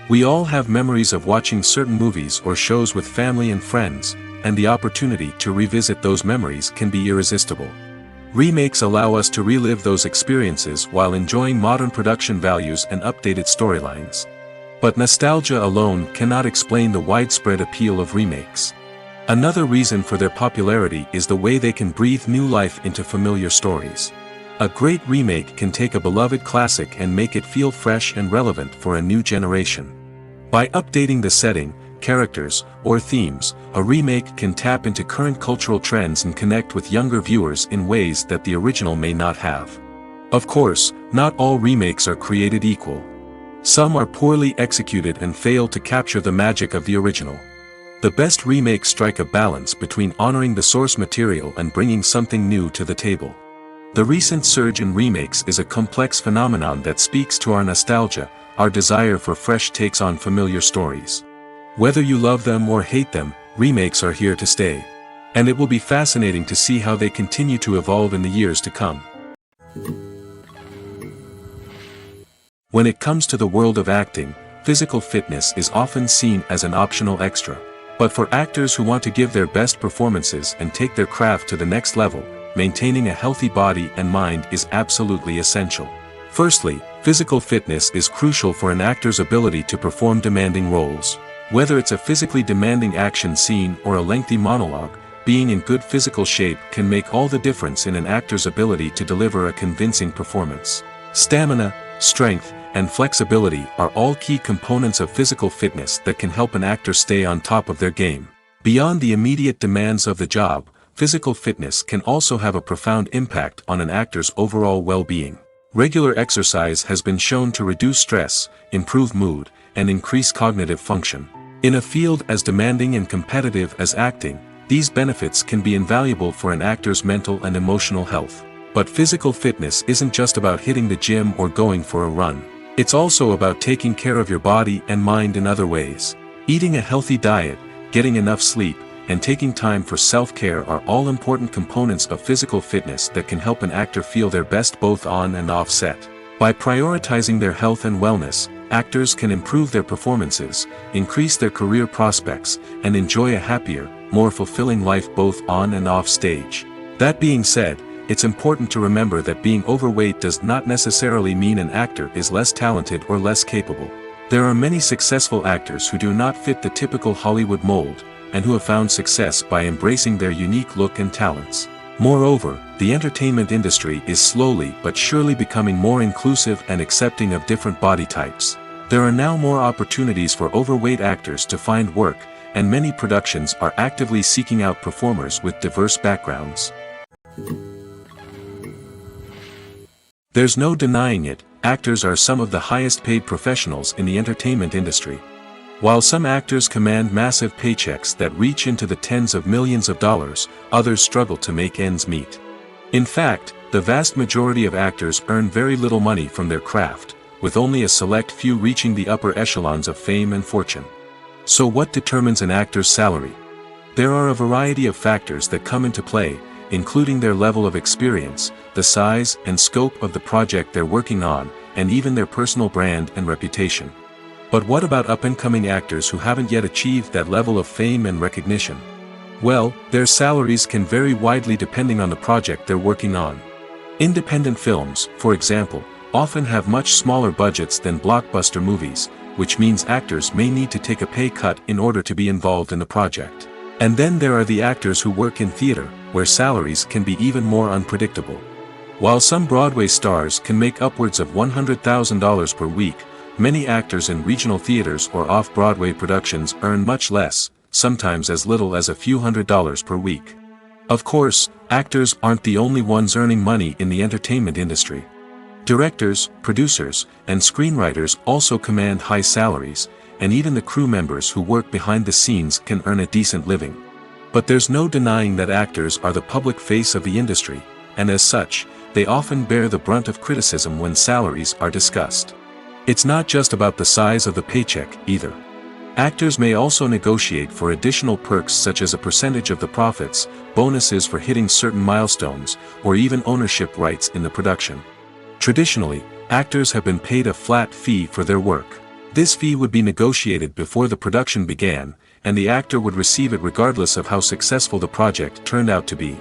We all have memories of watching certain movies or shows with family and friends, and the opportunity to revisit those memories can be irresistible. Remakes allow us to relive those experiences while enjoying modern production values and updated storylines. But nostalgia alone cannot explain the widespread appeal of remakes. Another reason for their popularity is the way they can breathe new life into familiar stories. A great remake can take a beloved classic and make it feel fresh and relevant for a new generation. By updating the setting, characters, or themes, a remake can tap into current cultural trends and connect with younger viewers in ways that the original may not have. Of course, not all remakes are created equal. Some are poorly executed and fail to capture the magic of the original. The best remakes strike a balance between honoring the source material and bringing something new to the table. The recent surge in remakes is a complex phenomenon that speaks to our nostalgia, our desire for fresh takes on familiar stories. Whether you love them or hate them, remakes are here to stay. And it will be fascinating to see how they continue to evolve in the years to come. When it comes to the world of acting, physical fitness is often seen as an optional extra. But for actors who want to give their best performances and take their craft to the next level, maintaining a healthy body and mind is absolutely essential. Firstly, physical fitness is crucial for an actor's ability to perform demanding roles. Whether it's a physically demanding action scene or a lengthy monologue, being in good physical shape can make all the difference in an actor's ability to deliver a convincing performance. Stamina, strength, and flexibility are all key components of physical fitness that can help an actor stay on top of their game. Beyond the immediate demands of the job, physical fitness can also have a profound impact on an actor's overall well-being. Regular exercise has been shown to reduce stress, improve mood, and increase cognitive function. In a field as demanding and competitive as acting, these benefits can be invaluable for an actor's mental and emotional health. But physical fitness isn't just about hitting the gym or going for a run. It's also about taking care of your body and mind in other ways. Eating a healthy diet, getting enough sleep, and taking time for self-care are all important components of physical fitness that can help an actor feel their best both on and off set. By prioritizing their health and wellness, actors can improve their performances, increase their career prospects, and enjoy a happier, more fulfilling life both on and off stage. That being said, it's important to remember that being overweight does not necessarily mean an actor is less talented or less capable. There are many successful actors who do not fit the typical Hollywood mold, and who have found success by embracing their unique look and talents. Moreover, the entertainment industry is slowly but surely becoming more inclusive and accepting of different body types. There are now more opportunities for overweight actors to find work, and many productions are actively seeking out performers with diverse backgrounds. There's no denying it, actors are some of the highest paid professionals in the entertainment industry. While some actors command massive paychecks that reach into the tens of millions of dollars, others struggle to make ends meet. In fact, the vast majority of actors earn very little money from their craft, with only a select few reaching the upper echelons of fame and fortune. So what determines an actor's salary? There are a variety of factors that come into play, including their level of experience, the size and scope of the project they're working on, and even their personal brand and reputation. But what about up-and-coming actors who haven't yet achieved that level of fame and recognition? Well, their salaries can vary widely depending on the project they're working on. Independent films, for example, often have much smaller budgets than blockbuster movies, which means actors may need to take a pay cut in order to be involved in the project. And then there are the actors who work in theater, where salaries can be even more unpredictable. While some Broadway stars can make upwards of $100,000 per week, many actors in regional theaters or off-Broadway productions earn much less, sometimes as little as a few $100s per week. Of course, actors aren't the only ones earning money in the entertainment industry. Directors, producers, and screenwriters also command high salaries, and even the crew members who work behind the scenes can earn a decent living. But there's no denying that actors are the public face of the industry, and as such, they often bear the brunt of criticism when salaries are discussed. It's not just about the size of the paycheck, either. Actors may also negotiate for additional perks such as a percentage of the profits, bonuses for hitting certain milestones, or even ownership rights in the production. Traditionally, actors have been paid a flat fee for their work. This fee would be negotiated before the production began, and the actor would receive it regardless of how successful the project turned out to be.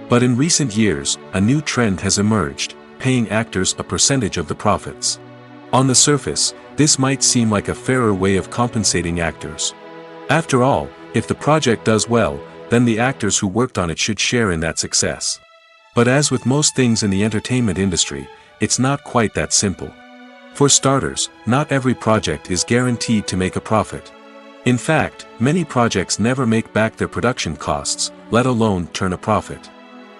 But in recent years, a new trend has emerged, paying actors a percentage of the profits. On the surface, this might seem like a fairer way of compensating actors. After all, if the project does well, then the actors who worked on it should share in that success. But as with most things in the entertainment industry, it's not quite that simple. For starters, not every project is guaranteed to make a profit. In fact, many projects never make back their production costs, let alone turn a profit.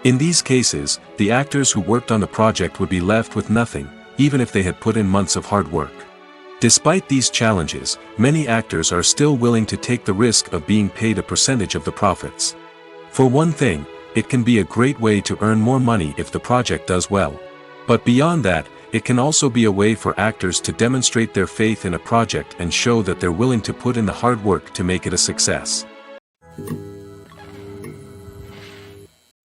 In these cases, the actors who worked on the project would be left with nothing, even if they had put in months of hard work. Despite these challenges, many actors are still willing to take the risk of being paid a percentage of the profits. For one thing, it can be a great way to earn more money if the project does well. But beyond that, it can also be a way for actors to demonstrate their faith in a project and show that they're willing to put in the hard work to make it a success.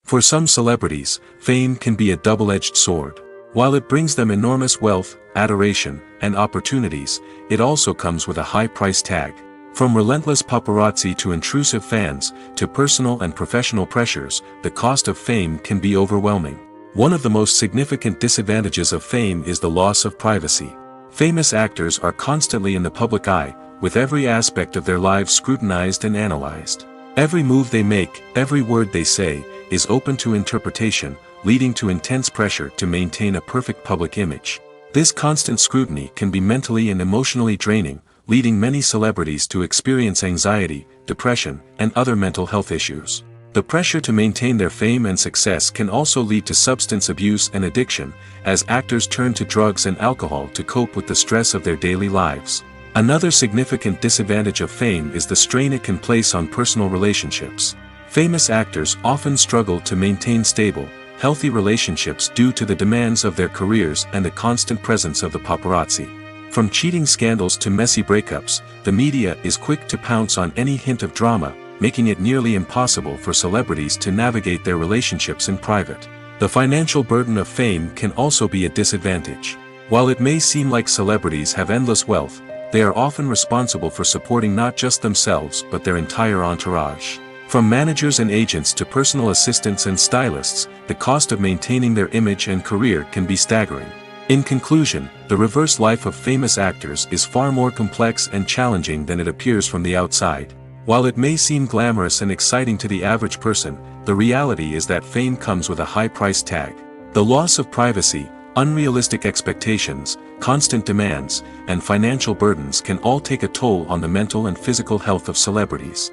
For some celebrities, fame can be a double-edged sword. While it brings them enormous wealth, adoration, and opportunities, it also comes with a high price tag. From relentless paparazzi to intrusive fans, to personal and professional pressures, the cost of fame can be overwhelming. One of the most significant disadvantages of fame is the loss of privacy. Famous actors are constantly in the public eye, with every aspect of their lives scrutinized and analyzed. Every move they make, every word they say, is open to interpretation, leading to intense pressure to maintain a perfect public image. This constant scrutiny can be mentally and emotionally draining, leading many celebrities to experience anxiety, depression, and other mental health issues. The pressure to maintain their fame and success can also lead to substance abuse and addiction, as actors turn to drugs and alcohol to cope with the stress of their daily lives. Another significant disadvantage of fame is the strain it can place on personal relationships. Famous actors often struggle to maintain stable, healthy relationships due to the demands of their careers and the constant presence of the paparazzi. From cheating scandals to messy breakups, the media is quick to pounce on any hint of drama, making it nearly impossible for celebrities to navigate their relationships in private. The financial burden of fame can also be a disadvantage. While it may seem like celebrities have endless wealth, they are often responsible for supporting not just themselves but their entire entourage. From managers and agents to personal assistants and stylists, the cost of maintaining their image and career can be staggering. In conclusion, the reverse life of famous actors is far more complex and challenging than it appears from the outside. While it may seem glamorous and exciting to the average person, the reality is that fame comes with a high price tag. The loss of privacy, unrealistic expectations, constant demands, and financial burdens can all take a toll on the mental and physical health of celebrities.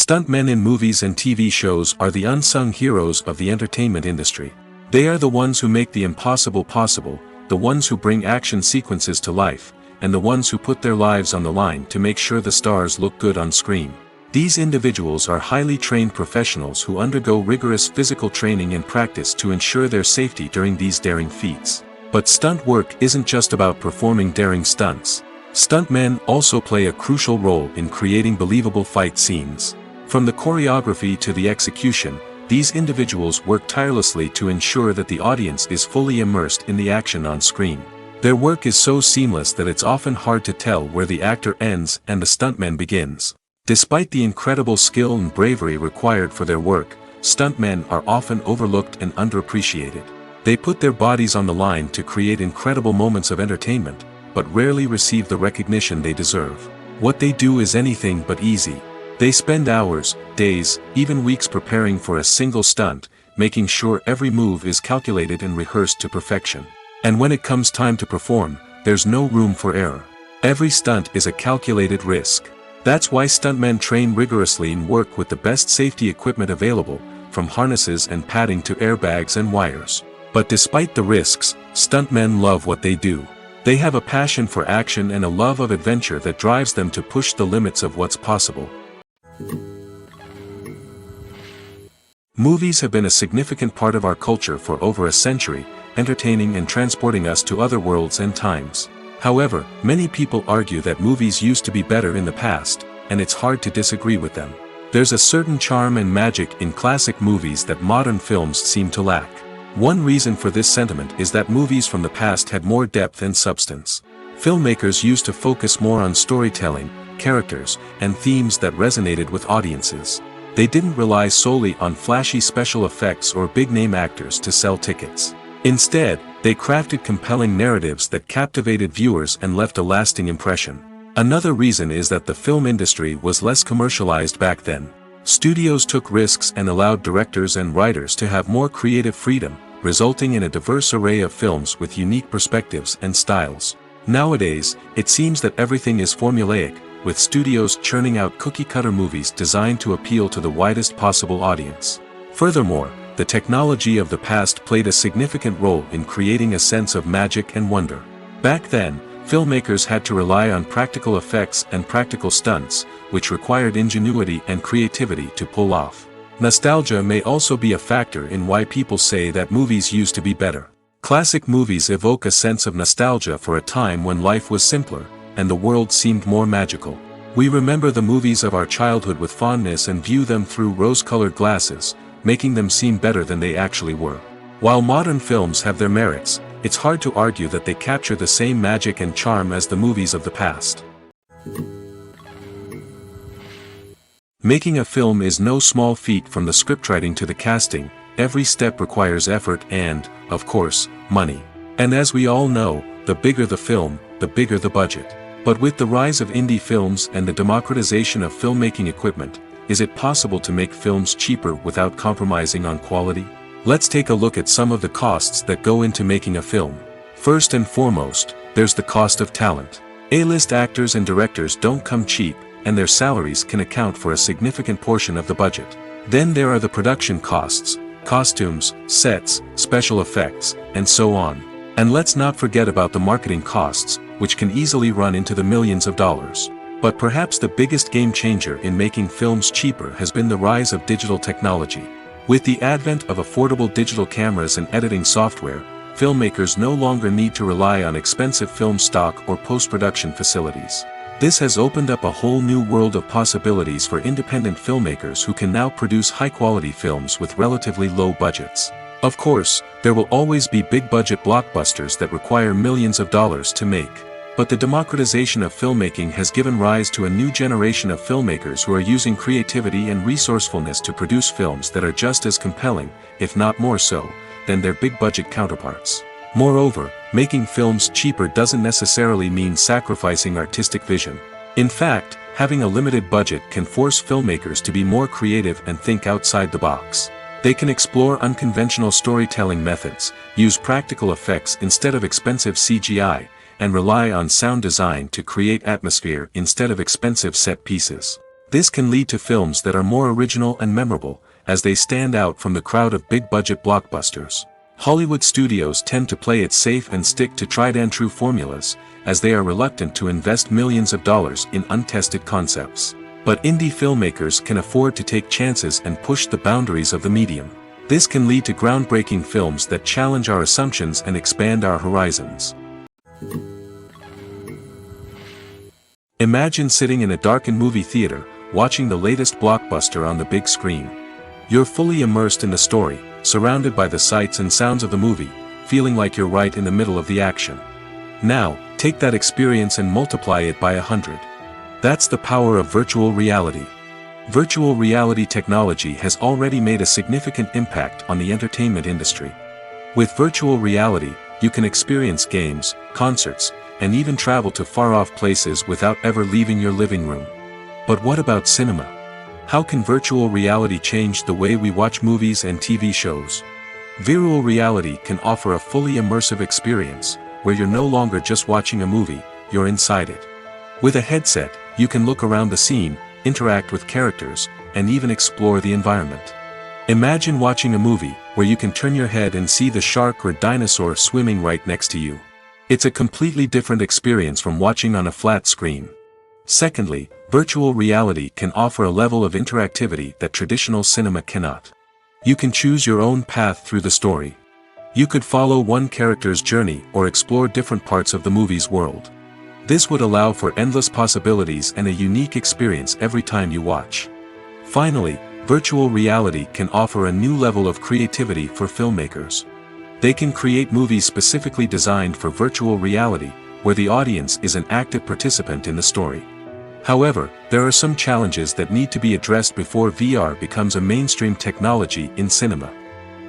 Stuntmen in movies and TV shows are the unsung heroes of the entertainment industry. They are the ones who make the impossible possible, the ones who bring action sequences to life, and the ones who put their lives on the line to make sure the stars look good on screen. These individuals are highly trained professionals who undergo rigorous physical training and practice to ensure their safety during these daring feats. But stunt work isn't just about performing daring stunts. Stuntmen also play a crucial role in creating believable fight scenes. From the choreography to the execution, these individuals work tirelessly to ensure that the audience is fully immersed in the action on screen. Their work is so seamless that it's often hard to tell where the actor ends and the stuntman begins. Despite the incredible skill and bravery required for their work, stuntmen are often overlooked and underappreciated. They put their bodies on the line to create incredible moments of entertainment, but rarely receive the recognition they deserve. What they do is anything but easy. They spend hours, days, even weeks preparing for a single stunt, making sure every move is calculated and rehearsed to perfection. And when it comes time to perform, there's no room for error. Every stunt is a calculated risk. That's why stuntmen train rigorously and work with the best safety equipment available, from harnesses and padding to airbags and wires. But despite the risks, stuntmen love what they do. They have a passion for action and a love of adventure that drives them to push the limits of what's possible. Movies have been a significant part of our culture for over a century, entertaining and transporting us to other worlds and times. However, many people argue that movies used to be better in the past, and it's hard to disagree with them. There's a certain charm and magic in classic movies that modern films seem to lack. One reason for this sentiment is that movies from the past had more depth and substance. Filmmakers used to focus more on storytelling, characters, and themes that resonated with audiences. They didn't rely solely on flashy special effects or big-name actors to sell tickets. Instead, they crafted compelling narratives that captivated viewers and left a lasting impression. Another reason is that the film industry was less commercialized back then. Studios took risks and allowed directors and writers to have more creative freedom, resulting in a diverse array of films with unique perspectives and styles. Nowadays, it seems that everything is formulaic, with studios churning out cookie-cutter movies designed to appeal to the widest possible audience. Furthermore, the technology of the past played a significant role in creating a sense of magic and wonder. Back then, filmmakers had to rely on practical effects and practical stunts, which required ingenuity and creativity to pull off. Nostalgia may also be a factor in why people say that movies used to be better. Classic movies evoke a sense of nostalgia for a time when life was simpler, and the world seemed more magical. We remember the movies of our childhood with fondness and view them through rose-colored glasses, making them seem better than they actually were. While modern films have their merits, it's hard to argue that they capture the same magic and charm as the movies of the past. Making a film is no small feat. From the scriptwriting to the casting, every step requires effort and, of course, money. And as we all know, the bigger the film, the bigger the budget. But with the rise of indie films and the democratization of filmmaking equipment, is it possible to make films cheaper without compromising on quality? Let's take a look at some of the costs that go into making a film. First and foremost, there's the cost of talent. A-list actors and directors don't come cheap, and their salaries can account for a significant portion of the budget. Then there are the production costs, costumes, sets, special effects, and so on. And let's not forget about the marketing costs, which can easily run into the millions of dollars. But perhaps the biggest game changer in making films cheaper has been the rise of digital technology. With the advent of affordable digital cameras and editing software, filmmakers no longer need to rely on expensive film stock or post-production facilities. This has opened up a whole new world of possibilities for independent filmmakers who can now produce high-quality films with relatively low budgets. Of course, there will always be big-budget blockbusters that require millions of dollars to make. But the democratization of filmmaking has given rise to a new generation of filmmakers who are using creativity and resourcefulness to produce films that are just as compelling, if not more so, than their big-budget counterparts. Moreover, making films cheaper doesn't necessarily mean sacrificing artistic vision. In fact, having a limited budget can force filmmakers to be more creative and think outside the box. They can explore unconventional storytelling methods, use practical effects instead of expensive CGI, and rely on sound design to create atmosphere instead of expensive set pieces. This can lead to films that are more original and memorable, as they stand out from the crowd of big-budget blockbusters. Hollywood studios tend to play it safe and stick to tried-and-true formulas, as they are reluctant to invest millions of dollars in untested concepts. But indie filmmakers can afford to take chances and push the boundaries of the medium. This can lead to groundbreaking films that challenge our assumptions and expand our horizons. Imagine sitting in a darkened movie theater, watching the latest blockbuster on the big screen. You're fully immersed in the story, surrounded by the sights and sounds of the movie, feeling like you're right in the middle of the action. Now, take that experience and multiply it by 100. That's the power of virtual reality. Virtual reality technology has already made a significant impact on the entertainment industry. With virtual reality, you can experience games, concerts, and even travel to far-off places without ever leaving your living room. But what about cinema? How can virtual reality change the way we watch movies and TV shows? Virtual reality can offer a fully immersive experience, where you're no longer just watching a movie, you're inside it. With a headset, you can look around the scene, interact with characters, and even explore the environment. Imagine watching a movie, where you can turn your head and see the shark or dinosaur swimming right next to you. It's a completely different experience from watching on a flat screen. Secondly, virtual reality can offer a level of interactivity that traditional cinema cannot. You can choose your own path through the story. You could follow one character's journey or explore different parts of the movie's world. This would allow for endless possibilities and a unique experience every time you watch. Finally, virtual reality can offer a new level of creativity for filmmakers. They can create movies specifically designed for virtual reality, where the audience is an active participant in the story. However, there are some challenges that need to be addressed before VR becomes a mainstream technology in cinema.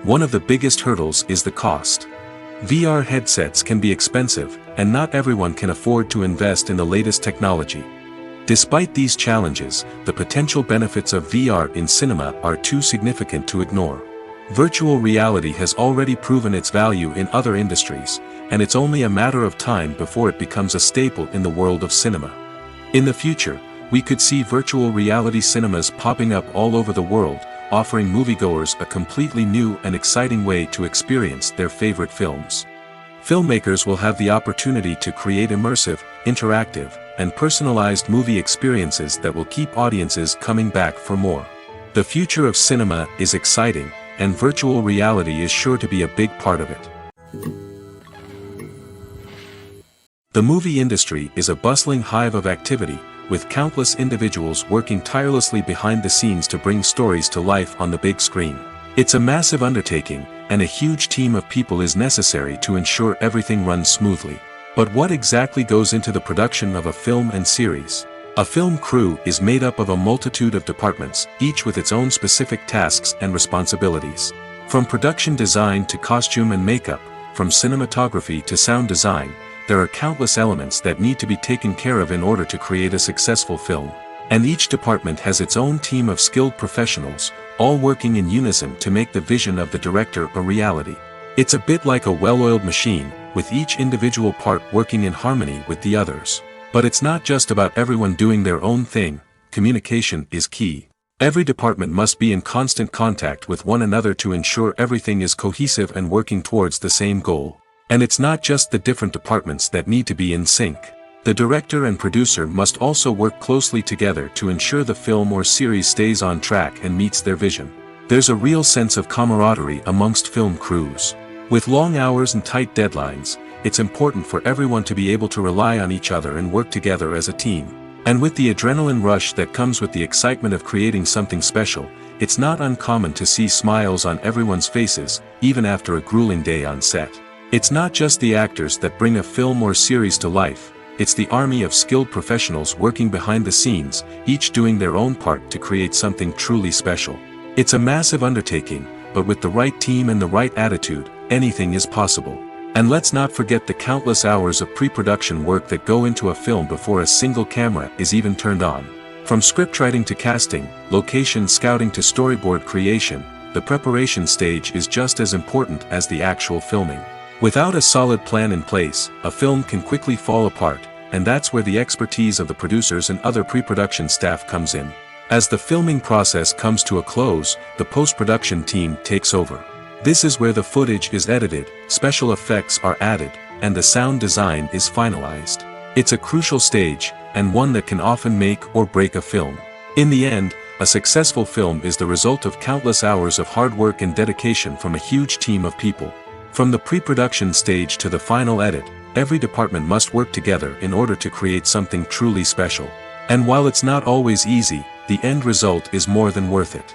One of the biggest hurdles is the cost. VR headsets can be expensive, and not everyone can afford to invest in the latest technology. Despite these challenges, the potential benefits of VR in cinema are too significant to ignore. Virtual reality has already proven its value in other industries, and it's only a matter of time before it becomes a staple in the world of cinema. In the future, we could see virtual reality cinemas popping up all over the world, offering moviegoers a completely new and exciting way to experience their favorite films. Filmmakers will have the opportunity to create immersive, interactive, and personalized movie experiences that will keep audiences coming back for more. The future of cinema is exciting, and virtual reality is sure to be a big part of it. The movie industry is a bustling hive of activity, with countless individuals working tirelessly behind the scenes to bring stories to life on the big screen. It's a massive undertaking, and a huge team of people is necessary to ensure everything runs smoothly. But what exactly goes into the production of a film and series? A film crew is made up of a multitude of departments, each with its own specific tasks and responsibilities. From production design to costume and makeup, from cinematography to sound design, there are countless elements that need to be taken care of in order to create a successful film. And each department has its own team of skilled professionals, all working in unison to make the vision of the director a reality. It's a bit like a well-oiled machine, with each individual part working in harmony with the others. But it's not just about everyone doing their own thing. Communication is key. Every department must be in constant contact with one another to ensure everything is cohesive and working towards the same goal. And it's not just the different departments that need to be in sync. The director and producer must also work closely together to ensure the film or series stays on track and meets their vision. There's a real sense of camaraderie amongst film crews. With long hours and tight deadlines, it's important for everyone to be able to rely on each other and work together as a team. And with the adrenaline rush that comes with the excitement of creating something special, it's not uncommon to see smiles on everyone's faces, even after a grueling day on set. It's not just the actors that bring a film or series to life. it's the army of skilled professionals working behind the scenes, each doing their own part to create something truly special. It's a massive undertaking, but with the right team and the right attitude, anything is possible. And let's not forget the countless hours of pre-production work that go into a film before a single camera is even turned on. From scriptwriting to casting, location scouting to storyboard creation, the preparation stage is just as important as the actual filming. Without a solid plan in place, a film can quickly fall apart, and that's where the expertise of the producers and other pre-production staff comes in. As the filming process comes to a close, the post-production team takes over. This is where the footage is edited, special effects are added, and the sound design is finalized. It's a crucial stage, and one that can often make or break a film. In the end, a successful film is the result of countless hours of hard work and dedication from a huge team of people. From the pre-production stage to the final edit, every department must work together in order to create something truly special. And while it's not always easy, the end result is more than worth it.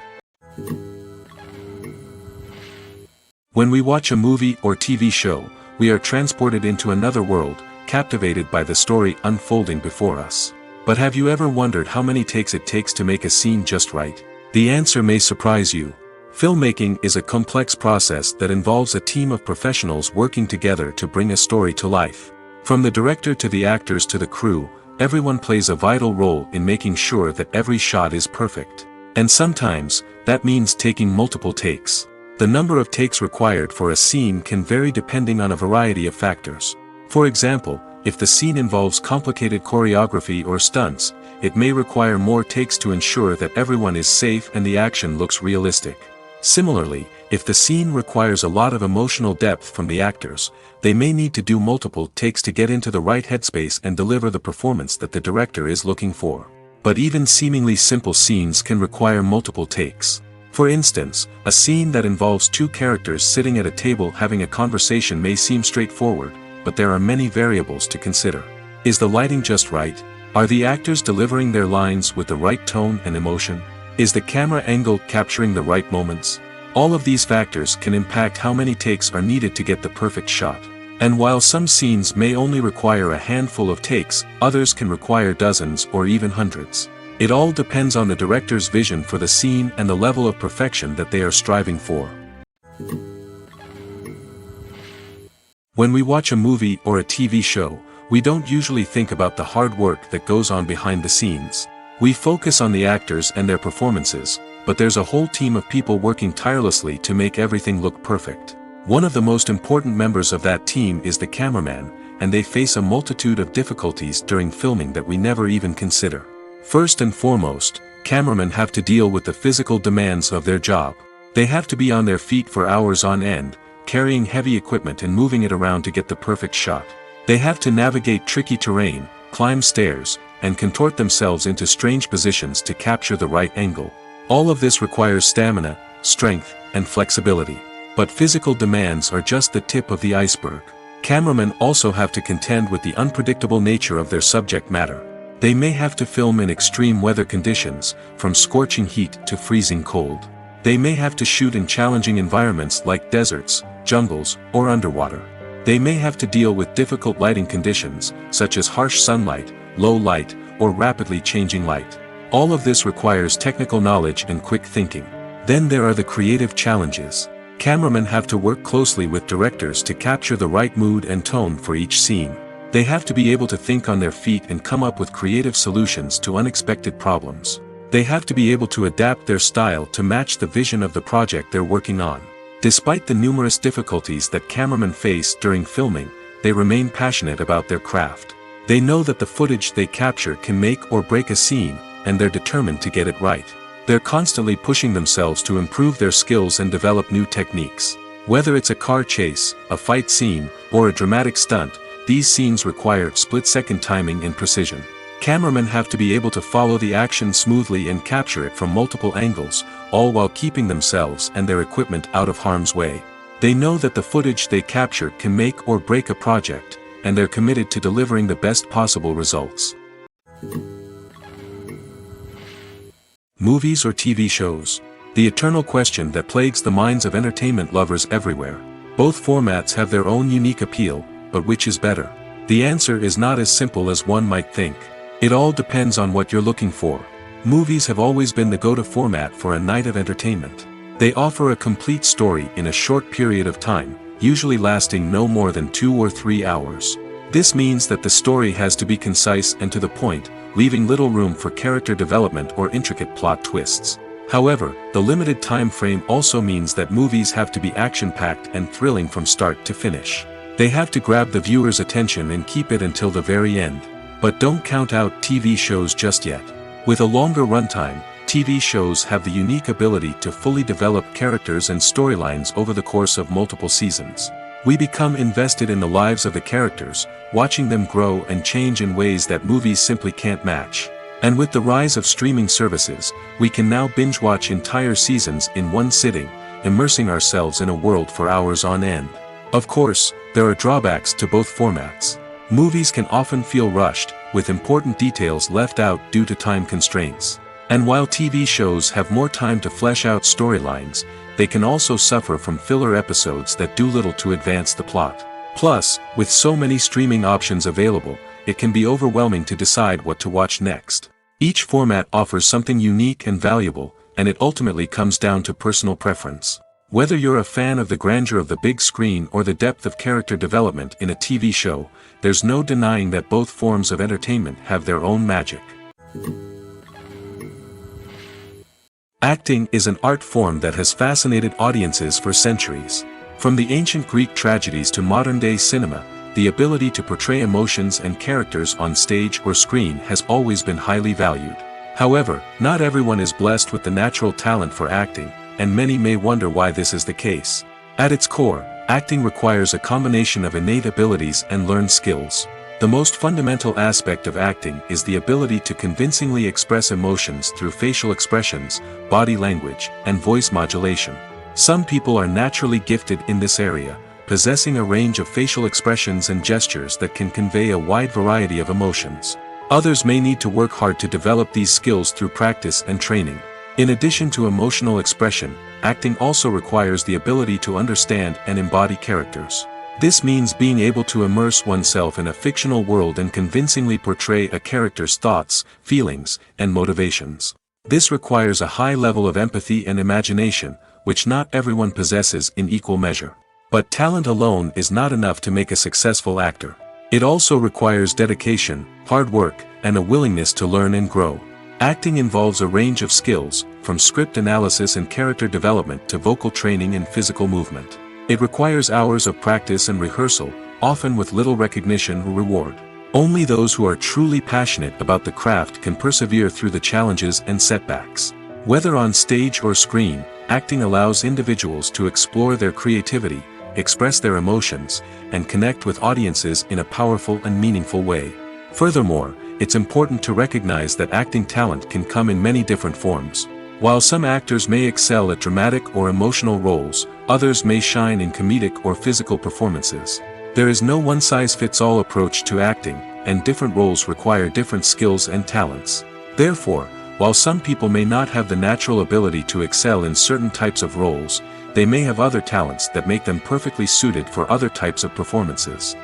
When we watch a movie or TV show, we are transported into another world, captivated by the story unfolding before us. But have you ever wondered how many takes it takes to make a scene just right? The answer may surprise you. Filmmaking is a complex process that involves a team of professionals working together to bring a story to life. From the director to the actors to the crew, everyone plays a vital role in making sure that every shot is perfect. And sometimes, that means taking multiple takes. The number of takes required for a scene can vary depending on a variety of factors. For example, if the scene involves complicated choreography or stunts, it may require more takes to ensure that everyone is safe and the action looks realistic. Similarly, if the scene requires a lot of emotional depth from the actors, they may need to do multiple takes to get into the right headspace and deliver the performance that the director is looking for. But even seemingly simple scenes can require multiple takes. For instance, a scene that involves two characters sitting at a table having a conversation may seem straightforward, but there are many variables to consider. Is the lighting just right? Are the actors delivering their lines with the right tone and emotion? Is the camera angle capturing the right moments? All of these factors can impact how many takes are needed to get the perfect shot. And while some scenes may only require a handful of takes, others can require dozens or even hundreds. It all depends on the director's vision for the scene and the level of perfection that they are striving for. When we watch a movie or a TV show, we don't usually think about the hard work that goes on behind the scenes. We focus on the actors and their performances, but there's a whole team of people working tirelessly to make everything look perfect. One of the most important members of that team is the cameraman, and they face a multitude of difficulties during filming that we never even consider. First and foremost, cameramen have to deal with the physical demands of their job. They have to be on their feet for hours on end, carrying heavy equipment and moving it around to get the perfect shot. They have to navigate tricky terrain, climb stairs, and contort themselves into strange positions to capture the right angle. All of this requires stamina, strength, and flexibility. But physical demands are just the tip of the iceberg. Cameramen also have to contend with the unpredictable nature of their subject matter. They may have to film in extreme weather conditions, from scorching heat to freezing cold. They may have to shoot in challenging environments like deserts, jungles, or underwater. They may have to deal with difficult lighting conditions, such as harsh sunlight, low light, or rapidly changing light. All of this requires technical knowledge and quick thinking. Then there are the creative challenges. Cameramen have to work closely with directors to capture the right mood and tone for each scene. They have to be able to think on their feet and come up with creative solutions to unexpected problems. They have to be able to adapt their style to match the vision of the project they're working on. Despite the numerous difficulties that cameramen face during filming, they remain passionate about their craft. They know that the footage they capture can make or break a scene, and they're determined to get it right. They're constantly pushing themselves to improve their skills and develop new techniques. Whether it's a car chase, a fight scene, or a dramatic stunt, these scenes require split-second timing and precision. Cameramen have to be able to follow the action smoothly and capture it from multiple angles, all while keeping themselves and their equipment out of harm's way. They know that the footage they capture can make or break a project, and they're committed to delivering the best possible results. Movies or TV shows? The eternal question that plagues the minds of entertainment lovers everywhere. Both formats have their own unique appeal, but which is better? The answer is not as simple as one might think. It all depends on what you're looking for. Movies have always been the go-to format for a night of entertainment. They offer a complete story in a short period of time, usually lasting no more than 2 or 3 hours. This means that the story has to be concise and to the point, leaving little room for character development or intricate plot twists. However, the limited time frame also means that movies have to be action-packed and thrilling from start to finish. They have to grab the viewer's attention and keep it until the very end. But don't count out TV shows just yet. With a longer runtime, TV shows have the unique ability to fully develop characters and storylines over the course of multiple seasons. We become invested in the lives of the characters, watching them grow and change in ways that movies simply can't match. And with the rise of streaming services, we can now binge-watch entire seasons in one sitting, immersing ourselves in a world for hours on end. Of course, there are drawbacks to both formats. Movies can often feel rushed, with important details left out due to time constraints. And while TV shows have more time to flesh out storylines, they can also suffer from filler episodes that do little to advance the plot. Plus, with so many streaming options available, it can be overwhelming to decide what to watch next. Each format offers something unique and valuable, and it ultimately comes down to personal preference. Whether you're a fan of the grandeur of the big screen or the depth of character development in a TV show, there's no denying that both forms of entertainment have their own magic. Acting is an art form that has fascinated audiences for centuries. From the ancient Greek tragedies to modern-day cinema, the ability to portray emotions and characters on stage or screen has always been highly valued. However, not everyone is blessed with the natural talent for acting, and many may wonder why this is the case. At its core, acting requires a combination of innate abilities and learned skills. The most fundamental aspect of acting is the ability to convincingly express emotions through facial expressions, body language, and voice modulation. Some people are naturally gifted in this area, possessing a range of facial expressions and gestures that can convey a wide variety of emotions. Others may need to work hard to develop these skills through practice and training. In addition to emotional expression, acting also requires the ability to understand and embody characters. This means being able to immerse oneself in a fictional world and convincingly portray a character's thoughts, feelings, and motivations. This requires a high level of empathy and imagination, which not everyone possesses in equal measure. But talent alone is not enough to make a successful actor. It also requires dedication, hard work, and a willingness to learn and grow. Acting involves a range of skills, from script analysis and character development to vocal training and physical movement. It requires hours of practice and rehearsal, often with little recognition or reward. Only those who are truly passionate about the craft can persevere through the challenges and setbacks. Whether on stage or screen, acting allows individuals to explore their creativity, express their emotions, and connect with audiences in a powerful and meaningful way. Furthermore, it's important to recognize that acting talent can come in many different forms. While some actors may excel at dramatic or emotional roles, others may shine in comedic or physical performances. There is no one-size-fits-all approach to acting, and different roles require different skills and talents. Therefore, while some people may not have the natural ability to excel in certain types of roles, they may have other talents that make them perfectly suited for other types of performances.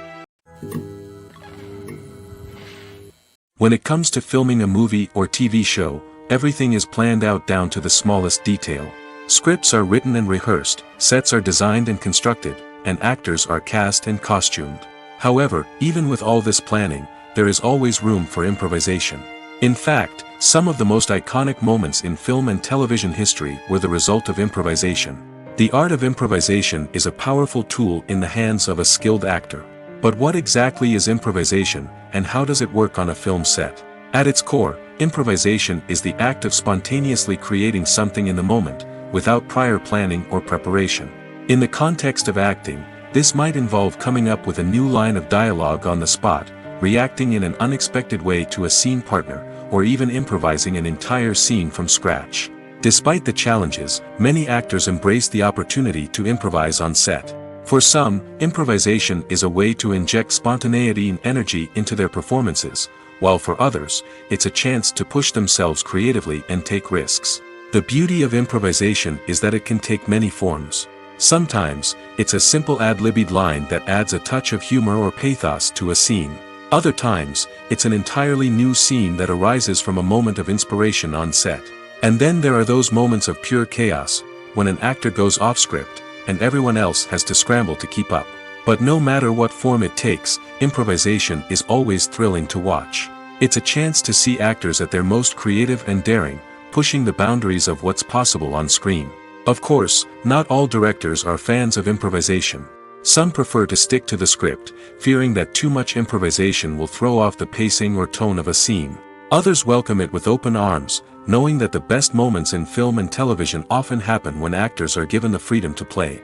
When it comes to filming a movie or TV show, everything is planned out down to the smallest detail. Scripts are written and rehearsed, sets are designed and constructed, and actors are cast and costumed. However, even with all this planning, there is always room for improvisation. In fact, some of the most iconic moments in film and television history were the result of improvisation. The art of improvisation is a powerful tool in the hands of a skilled actor. But what exactly is improvisation, and how does it work on a film set? At its core, improvisation is the act of spontaneously creating something in the moment, without prior planning or preparation. In the context of acting, this might involve coming up with a new line of dialogue on the spot, reacting in an unexpected way to a scene partner, or even improvising an entire scene from scratch. Despite the challenges, many actors embrace the opportunity to improvise on set. For some, improvisation is a way to inject spontaneity and energy into their performances, while for others, it's a chance to push themselves creatively and take risks. The beauty of improvisation is that it can take many forms. Sometimes, it's a simple ad-libbed line that adds a touch of humor or pathos to a scene. Other times, it's an entirely new scene that arises from a moment of inspiration on set. And then there are those moments of pure chaos, when an actor goes off script, and everyone else has to scramble to keep up. But no matter what form it takes, improvisation is always thrilling to watch. It's a chance to see actors at their most creative and daring, pushing the boundaries of what's possible on screen. Of course, not all directors are fans of improvisation. Some prefer to stick to the script, fearing that too much improvisation will throw off the pacing or tone of a scene. Others welcome it with open arms, knowing that the best moments in film and television often happen when actors are given the freedom to play.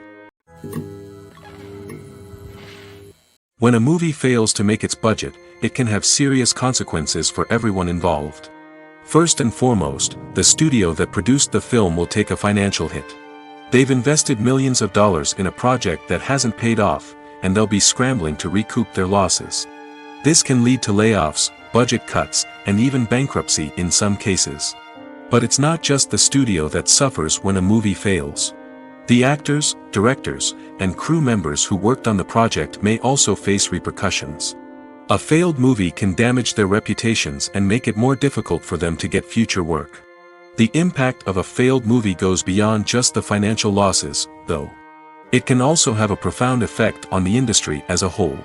When a movie fails to make its budget, it can have serious consequences for everyone involved. First and foremost, the studio that produced the film will take a financial hit. They've invested millions of dollars in a project that hasn't paid off, and they'll be scrambling to recoup their losses. This can lead to layoffs, budget cuts, and even bankruptcy in some cases. But it's not just the studio that suffers when a movie fails. The actors, directors, and crew members who worked on the project may also face repercussions. A failed movie can damage their reputations and make it more difficult for them to get future work. The impact of a failed movie goes beyond just the financial losses, though. It can also have a profound effect on the industry as a whole.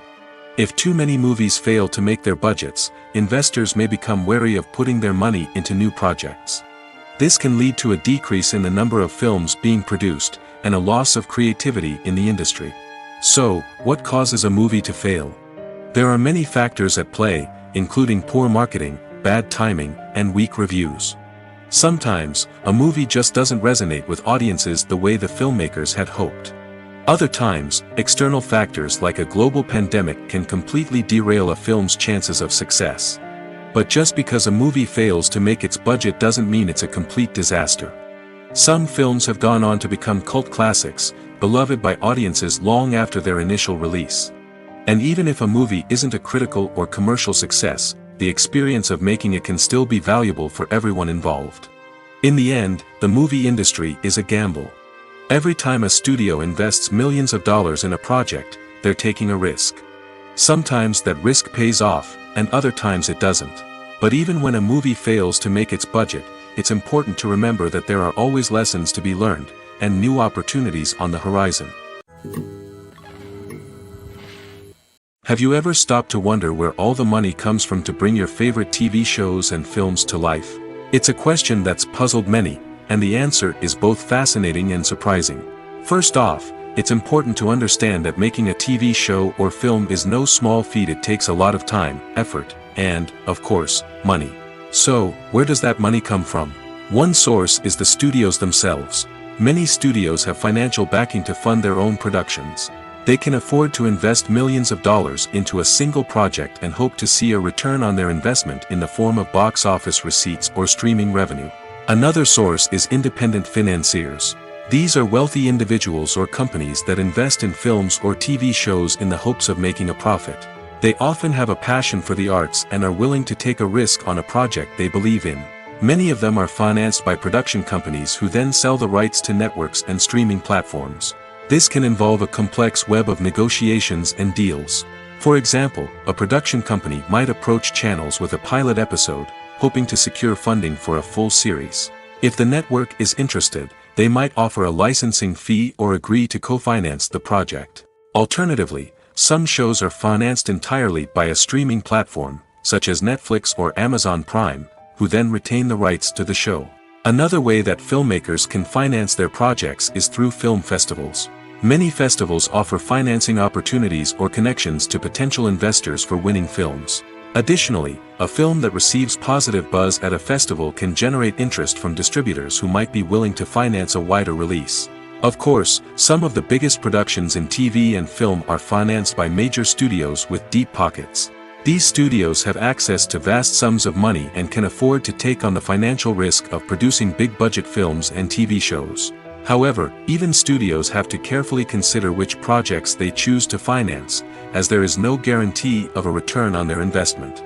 If too many movies fail to make their budgets, investors may become wary of putting their money into new projects. This can lead to a decrease in the number of films being produced, and a loss of creativity in the industry. So, what causes a movie to fail? There are many factors at play, including poor marketing, bad timing, and weak reviews. Sometimes, a movie just doesn't resonate with audiences the way the filmmakers had hoped. Other times, external factors like a global pandemic can completely derail a film's chances of success. But just because a movie fails to make its budget doesn't mean it's a complete disaster. Some films have gone on to become cult classics, beloved by audiences long after their initial release. And even if a movie isn't a critical or commercial success, the experience of making it can still be valuable for everyone involved. In the end, the movie industry is a gamble. Every time a studio invests millions of dollars in a project, they're taking a risk. Sometimes that risk pays off, and other times it doesn't. But even when a movie fails to make its budget, it's important to remember that there are always lessons to be learned, and new opportunities on the horizon. Have you ever stopped to wonder where all the money comes from to bring your favorite TV shows and films to life? It's a question that's puzzled many, and the answer is both fascinating and surprising. First off, it's important to understand that making a TV show or film is no small feat. It takes a lot of time, effort, and, of course, money. So, where does that money come from? One source is the studios themselves. Many studios have financial backing to fund their own productions. They can afford to invest millions of dollars into a single project and hope to see a return on their investment in the form of box office receipts or streaming revenue. Another source is independent financiers. These are wealthy individuals or companies that invest in films or TV shows in the hopes of making a profit. They often have a passion for the arts and are willing to take a risk on a project they believe in. Many of them are financed by production companies who then sell the rights to networks and streaming platforms. This can involve a complex web of negotiations and deals. For example, a production company might approach channels with a pilot episode, hoping to secure funding for a full series. If the network is interested, they might offer a licensing fee or agree to co-finance the project. Alternatively, some shows are financed entirely by a streaming platform, such as Netflix or Amazon Prime, who then retain the rights to the show. Another way that filmmakers can finance their projects is through film festivals. Many festivals offer financing opportunities or connections to potential investors for winning films. Additionally, a film that receives positive buzz at a festival can generate interest from distributors who might be willing to finance a wider release. Of course, some of the biggest productions in TV and film are financed by major studios with deep pockets. These studios have access to vast sums of money and can afford to take on the financial risk of producing big-budget films and TV shows. However, even studios have to carefully consider which projects they choose to finance, as there is no guarantee of a return on their investment.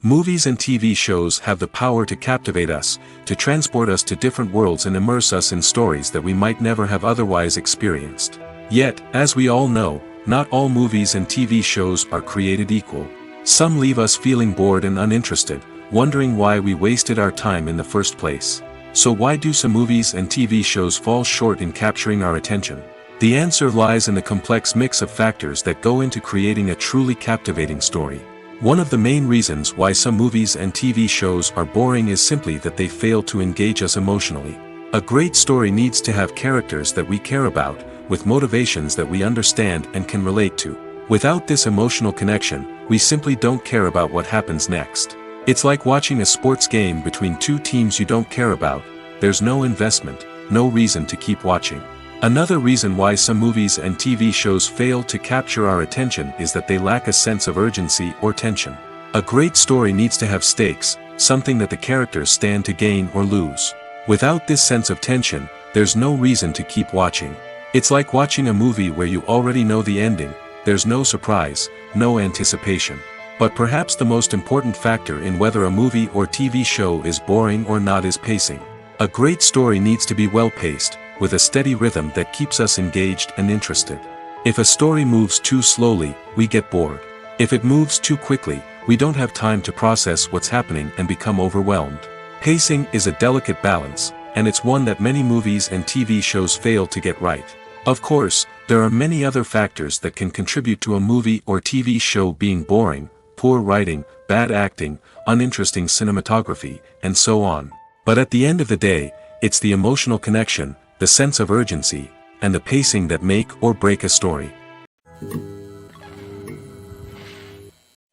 Movies and TV shows have the power to captivate us, to transport us to different worlds and immerse us in stories that we might never have otherwise experienced. Yet, as we all know, not all movies and TV shows are created equal. Some leave us feeling bored and uninterested, wondering why we wasted our time in the first place. So why do some movies and TV shows fall short in capturing our attention? The answer lies in the complex mix of factors that go into creating a truly captivating story. One of the main reasons why some movies and TV shows are boring is simply that they fail to engage us emotionally. A great story needs to have characters that we care about, with motivations that we understand and can relate to. Without this emotional connection, we simply don't care about what happens next. It's like watching a sports game between two teams you don't care about. There's no investment, no reason to keep watching. Another reason why some movies and TV shows fail to capture our attention is that they lack a sense of urgency or tension. A great story needs to have stakes, something that the characters stand to gain or lose. Without this sense of tension, there's no reason to keep watching. It's like watching a movie where you already know the ending. There's no surprise, no anticipation. But perhaps the most important factor in whether a movie or TV show is boring or not is pacing. A great story needs to be well-paced, with a steady rhythm that keeps us engaged and interested. If a story moves too slowly, we get bored. If it moves too quickly, we don't have time to process what's happening and become overwhelmed. Pacing is a delicate balance, and it's one that many movies and TV shows fail to get right. Of course, there are many other factors that can contribute to a movie or TV show being boring: poor writing, bad acting, uninteresting cinematography, and so on. But at the end of the day, it's the emotional connection, the sense of urgency, and the pacing that make or break a story.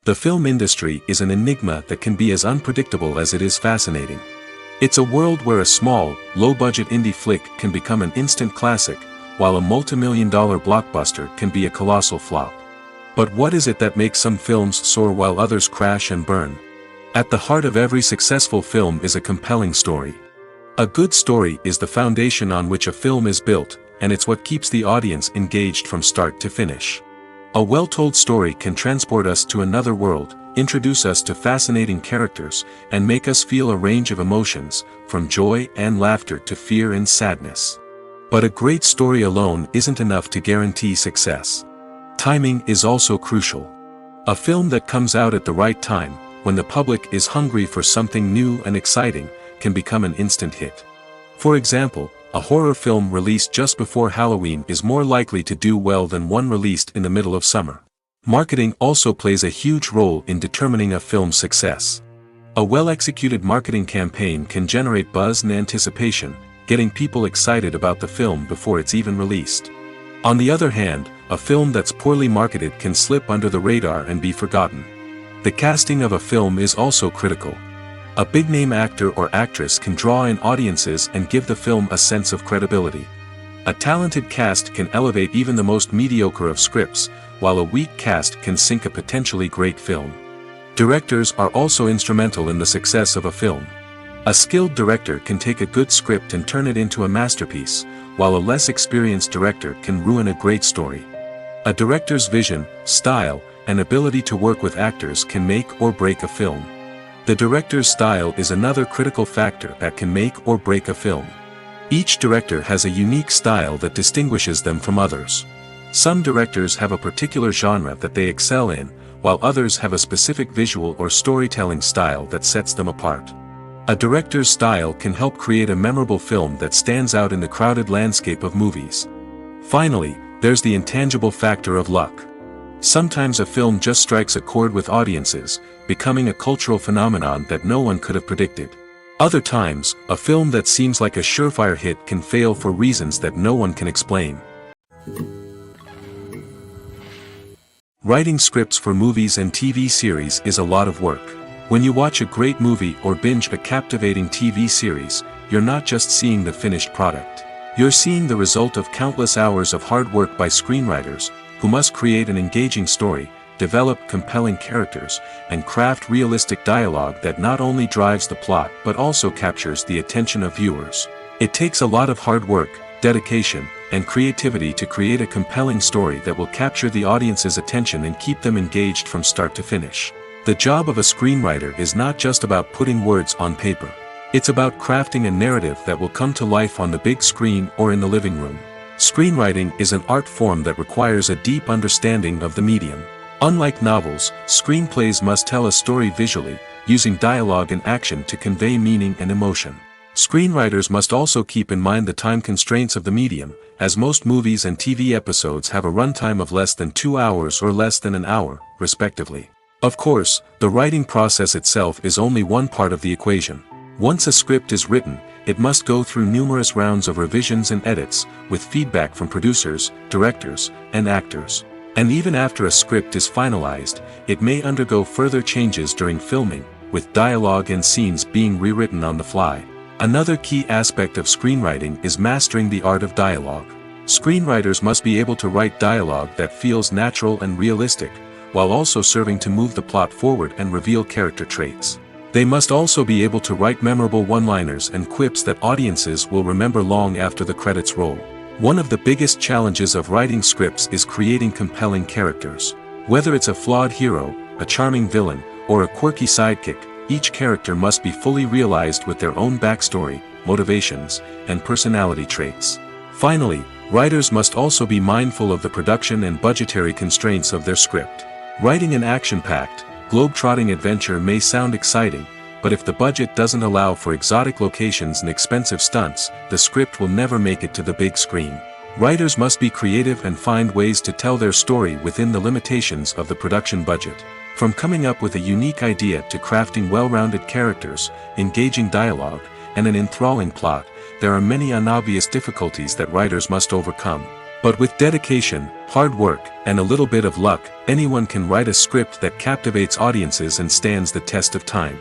The film industry is an enigma that can be as unpredictable as it is fascinating. It's a world where a small, low-budget indie flick can become an instant classic, while a multi-million-dollar blockbuster can be a colossal flop. But what is it that makes some films soar while others crash and burn? At the heart of every successful film is a compelling story. A good story is the foundation on which a film is built, and it's what keeps the audience engaged from start to finish. A well-told story can transport us to another world, introduce us to fascinating characters, and make us feel a range of emotions, from joy and laughter to fear and sadness. But a great story alone isn't enough to guarantee success. Timing is also crucial. A film that comes out at the right time, when the public is hungry for something new and exciting, can become an instant hit. For example, a horror film released just before Halloween is more likely to do well than one released in the middle of summer. Marketing also plays a huge role in determining a film's success. A well-executed marketing campaign can generate buzz and anticipation, getting people excited about the film before it's even released. On the other hand, a film that's poorly marketed can slip under the radar and be forgotten. The casting of a film is also critical. A big-name actor or actress can draw in audiences and give the film a sense of credibility. A talented cast can elevate even the most mediocre of scripts, while a weak cast can sink a potentially great film. Directors are also instrumental in the success of a film. A skilled director can take a good script and turn it into a masterpiece, while a less experienced director can ruin a great story. A director's vision, style, and ability to work with actors can make or break a film. The director's style is another critical factor that can make or break a film. Each director has a unique style that distinguishes them from others. Some directors have a particular genre that they excel in, while others have a specific visual or storytelling style that sets them apart. A director's style can help create a memorable film that stands out in the crowded landscape of movies. Finally, there's the intangible factor of luck. Sometimes a film just strikes a chord with audiences, becoming a cultural phenomenon that no one could have predicted. Other times, a film that seems like a surefire hit can fail for reasons that no one can explain. Writing scripts for movies and TV series is a lot of work. When you watch a great movie or binge a captivating TV series, you're not just seeing the finished product. You're seeing the result of countless hours of hard work by screenwriters, who must create an engaging story, develop compelling characters, and craft realistic dialogue that not only drives the plot but also captures the attention of viewers. It takes a lot of hard work, dedication, and creativity to create a compelling story that will capture the audience's attention and keep them engaged from start to finish. The job of a screenwriter is not just about putting words on paper. It's about crafting a narrative that will come to life on the big screen or in the living room. Screenwriting is an art form that requires a deep understanding of the medium. Unlike novels, screenplays must tell a story visually, using dialogue and action to convey meaning and emotion. Screenwriters must also keep in mind the time constraints of the medium, as most movies and TV episodes have a runtime of less than 2 hours or less than an hour, respectively. Of course, the writing process itself is only one part of the equation. Once a script is written, it must go through numerous rounds of revisions and edits, with feedback from producers, directors, and actors. And even after a script is finalized, it may undergo further changes during filming, with dialogue and scenes being rewritten on the fly. Another key aspect of screenwriting is mastering the art of dialogue. Screenwriters must be able to write dialogue that feels natural and realistic, while also serving to move the plot forward and reveal character traits. They must also be able to write memorable one-liners and quips that audiences will remember long after the credits roll. One of the biggest challenges of writing scripts is creating compelling characters. Whether it's a flawed hero, a charming villain, or a quirky sidekick, each character must be fully realized with their own backstory, motivations, and personality traits. Finally, writers must also be mindful of the production and budgetary constraints of their script. Writing an action-packed, globe-trotting adventure may sound exciting, but if the budget doesn't allow for exotic locations and expensive stunts, the script will never make it to the big screen. Writers must be creative and find ways to tell their story within the limitations of the production budget. From coming up with a unique idea to crafting well-rounded characters, engaging dialogue, and an enthralling plot, there are many unobvious difficulties that writers must overcome. But with dedication, hard work, and a little bit of luck, anyone can write a script that captivates audiences and stands the test of time.